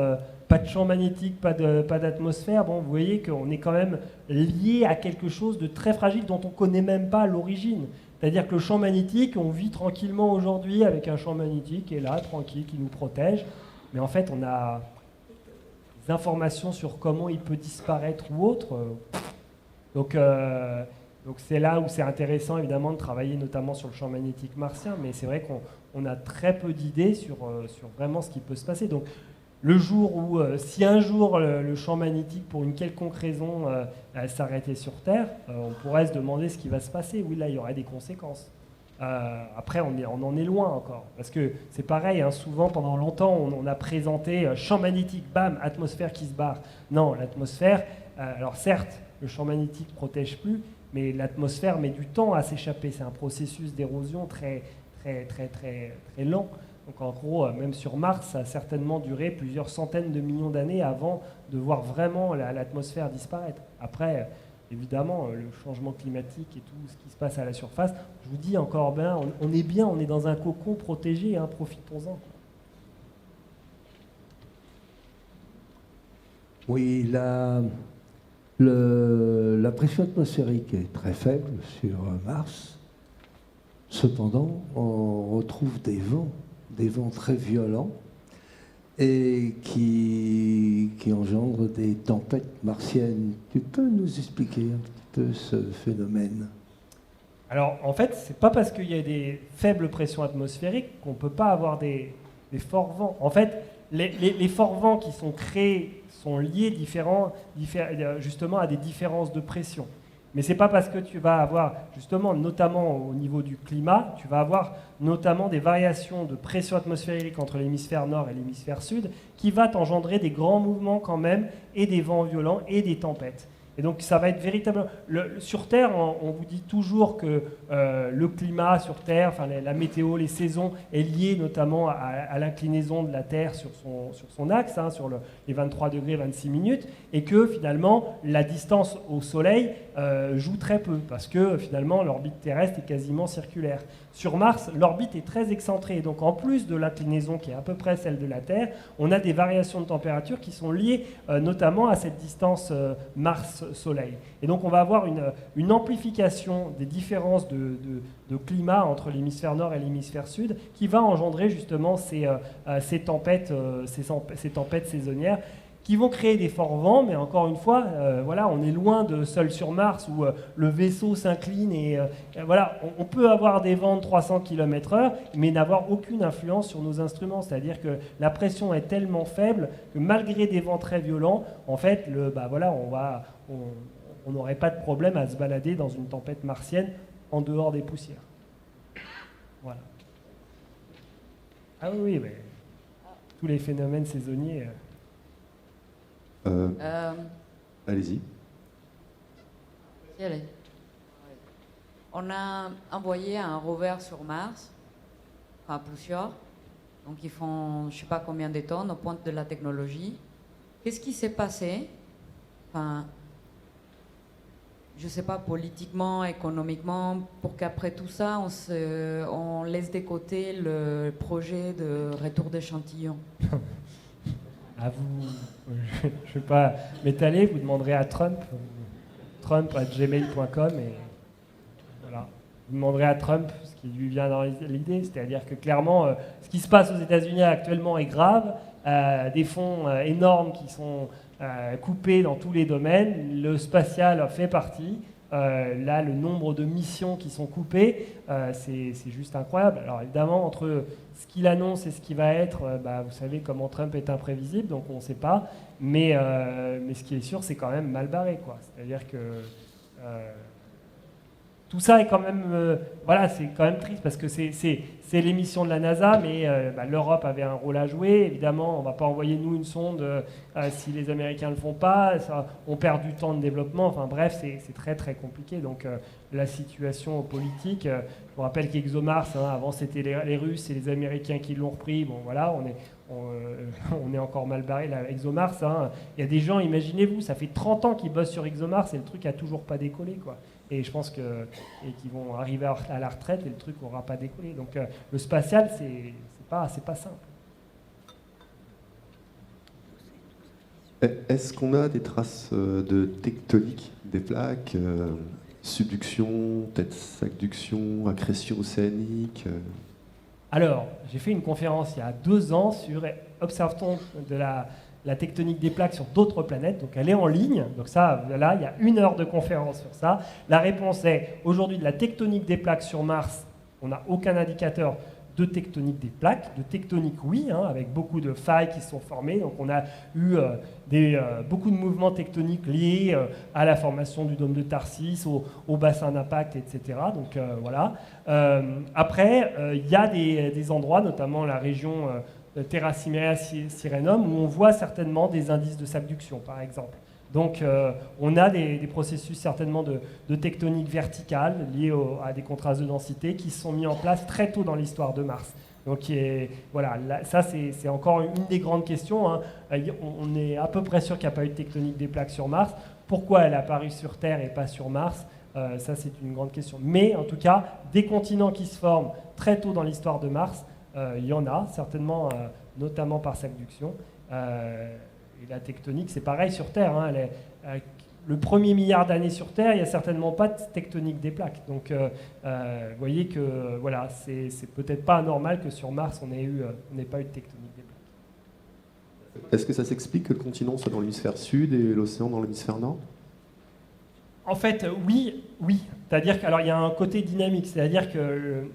pas de champ magnétique, pas d'atmosphère, vous voyez qu'on est quand même lié à quelque chose de très fragile dont on ne connaît même pas l'origine. C'est-à-dire que le champ magnétique, on vit tranquillement aujourd'hui avec un champ magnétique qui est là, tranquille, qui nous protège. Mais en fait, on a des informations sur comment il peut disparaître ou autre. Donc c'est là où c'est intéressant évidemment de travailler notamment sur le champ magnétique martien, mais c'est vrai qu'on a très peu d'idées sur vraiment ce qui peut se passer. Donc le jour où, si un jour le champ magnétique, pour une quelconque raison, s'arrêtait sur Terre, on pourrait se demander ce qui va se passer. Oui, là, il y aurait des conséquences. Après, on en est loin encore. Parce que c'est pareil, hein, souvent, pendant longtemps, on a présenté champ magnétique, bam, atmosphère qui se barre. Non, l'atmosphère, alors certes, le champ magnétique ne protège plus, mais l'atmosphère met du temps à s'échapper. C'est un processus d'érosion très lent. Donc en gros, même sur Mars, ça a certainement duré plusieurs centaines de millions d'années avant de voir vraiment l'atmosphère disparaître. Après, évidemment, le changement climatique et tout ce qui se passe à la surface, je vous dis encore bien, on est bien, on est dans un cocon protégé, hein, profitons-en. Oui, la pression atmosphérique est très faible sur Mars. Cependant, on retrouve des vents très violents et qui engendrent des tempêtes martiennes. Tu peux nous expliquer un petit peu ce phénomène? Alors, en fait, c'est pas parce qu'il y a des faibles pressions atmosphériques qu'on ne peut pas avoir des forts vents. En fait, les forts vents qui sont créés sont liés justement à des différences de pression. Mais ce n'est pas parce que tu vas avoir, justement, notamment au niveau du climat, tu vas avoir notamment des variations de pression atmosphérique entre l'hémisphère nord et l'hémisphère sud qui va t'engendrer des grands mouvements quand même et des vents violents et des tempêtes. Et donc ça va être véritablement... sur Terre, on vous dit toujours que le climat sur Terre, enfin la météo, les saisons, est liée notamment à l'inclinaison de la Terre sur son axe, hein, sur les 23 degrés, 26 minutes, et que finalement la distance au Soleil joue très peu, parce que finalement l'orbite terrestre est quasiment circulaire. Sur Mars, l'orbite est très excentrée, donc en plus de l'inclinaison qui est à peu près celle de la Terre, on a des variations de température qui sont liées notamment à cette distance Mars-Soleil. Et donc on va avoir une amplification des différences de climat entre l'hémisphère nord et l'hémisphère sud qui va engendrer justement ces tempêtes saisonnières qui vont créer des forts vents, mais encore une fois, voilà, on est loin de seul sur Mars où le vaisseau s'incline et voilà, on peut avoir des vents de 300 km/h, mais n'avoir aucune influence sur nos instruments. C'est-à-dire que la pression est tellement faible que malgré des vents très violents, en fait, on n'aurait pas de problème à se balader dans une tempête martienne en dehors des poussières. Voilà. Ah oui, mais tous les phénomènes saisonniers... Allez-y. On a envoyé un rover sur Mars, enfin plusieurs, donc ils font je ne sais pas combien de tonnes au point de la technologie. Qu'est-ce qui s'est passé? Enfin, je ne sais pas, politiquement, économiquement, pour qu'après tout ça, on laisse de côté le projet de retour d'échantillons. À vous, je ne vais pas m'étaler, vous demanderez à Trump@gmail.com et voilà. Vous demanderez à Trump ce qui lui vient dans l'idée, c'est-à-dire que clairement, ce qui se passe aux États-Unis actuellement est grave, des fonds énormes qui sont coupés dans tous les domaines, le spatial fait partie. Là, le nombre de missions qui sont coupées, c'est juste incroyable. Alors évidemment, entre ce qu'il annonce et ce qui va être, vous savez comment Trump est imprévisible, donc on ne sait pas. Mais ce qui est sûr, c'est quand même mal barré, quoi. C'est-à-dire que tout ça est quand même, voilà, c'est quand même triste parce que c'est l'émission de la NASA, mais l'Europe avait un rôle à jouer. Évidemment, on ne va pas envoyer nous une sonde si les Américains ne le font pas. On perd du temps de développement. Enfin bref, c'est très très compliqué. Donc la situation politique, je vous rappelle qu'ExoMars, avant c'était les Russes et les Américains qui l'ont repris. Bon voilà, on est encore mal barré là. ExoMars, il y a des gens, imaginez-vous, ça fait 30 ans qu'ils bossent sur ExoMars et le truc a toujours pas décollé, quoi. Et je pense qu'ils vont arriver à la retraite et le truc n'aura pas décollé. Donc le spatial, c'est pas simple. Est-ce qu'on a des traces de tectonique des plaques, subduction, peut-être subduction, accrétion océanique Alors, j'ai fait une conférence il y a 2 ans sur observation de la tectonique des plaques sur d'autres planètes, donc elle est en ligne, donc ça, là, il y a 1 heure de conférence sur ça. La réponse est, aujourd'hui, de la tectonique des plaques sur Mars, on n'a aucun indicateur de tectonique des plaques, de tectonique oui, avec beaucoup de failles qui se sont formées. Donc on a eu beaucoup de mouvements tectoniques liés à la formation du dôme de Tarsis, au bassin d'impact, etc. Donc voilà. Après, il y a des endroits, notamment la région Terra Cimmeria Sirenum, où on voit certainement des indices de subduction, par exemple. Donc on a des processus certainement de tectonique verticale liés à des contrastes de densité qui se sont mis en place très tôt dans l'histoire de Mars. Donc voilà, ça c'est encore une des grandes questions. On est à peu près sûr qu'il n'y a pas eu de tectonique des plaques sur Mars. Pourquoi elle est apparue sur Terre et pas sur Mars? Ça c'est une grande question. Mais en tout cas, des continents qui se forment très tôt dans l'histoire de Mars, il y en a certainement, notamment par subduction. Et la tectonique, c'est pareil sur Terre. Le premier milliard d'années sur Terre, il n'y a certainement pas de tectonique des plaques. Donc, vous voyez que voilà, c'est peut-être pas anormal que sur Mars, on n'ait pas eu de tectonique des plaques. Est-ce que ça s'explique que le continent soit dans l'hémisphère sud et l'océan dans l'hémisphère nord? En fait, oui. C'est-à-dire qu'il y a un côté dynamique. C'est-à-dire que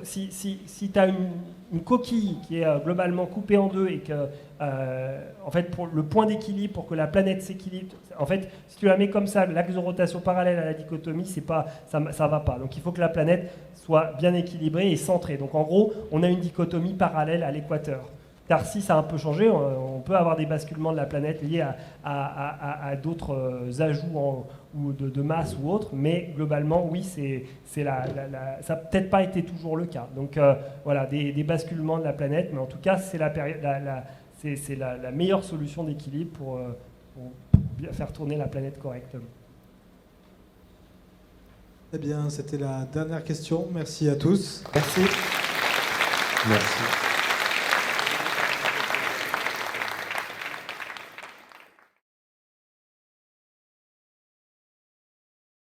si tu as une coquille qui est globalement coupée en deux et que, en fait, pour le point d'équilibre, pour que la planète s'équilibre, en fait, si tu la mets comme ça, l'axe de rotation parallèle à la dichotomie, ça va pas. Donc il faut que la planète soit bien équilibrée et centrée. Donc en gros, on a une dichotomie parallèle à l'équateur. Tarsis a un peu changé, on peut avoir des basculements de la planète liés à d'autres ajouts ou de masse ou autres, mais globalement, oui, ça n'a peut-être pas été toujours le cas. Donc voilà, des basculements de la planète, mais en tout cas, c'est la meilleure solution d'équilibre pour bien faire tourner la planète correctement. Eh bien, c'était la dernière question. Merci à tous. Merci. Merci.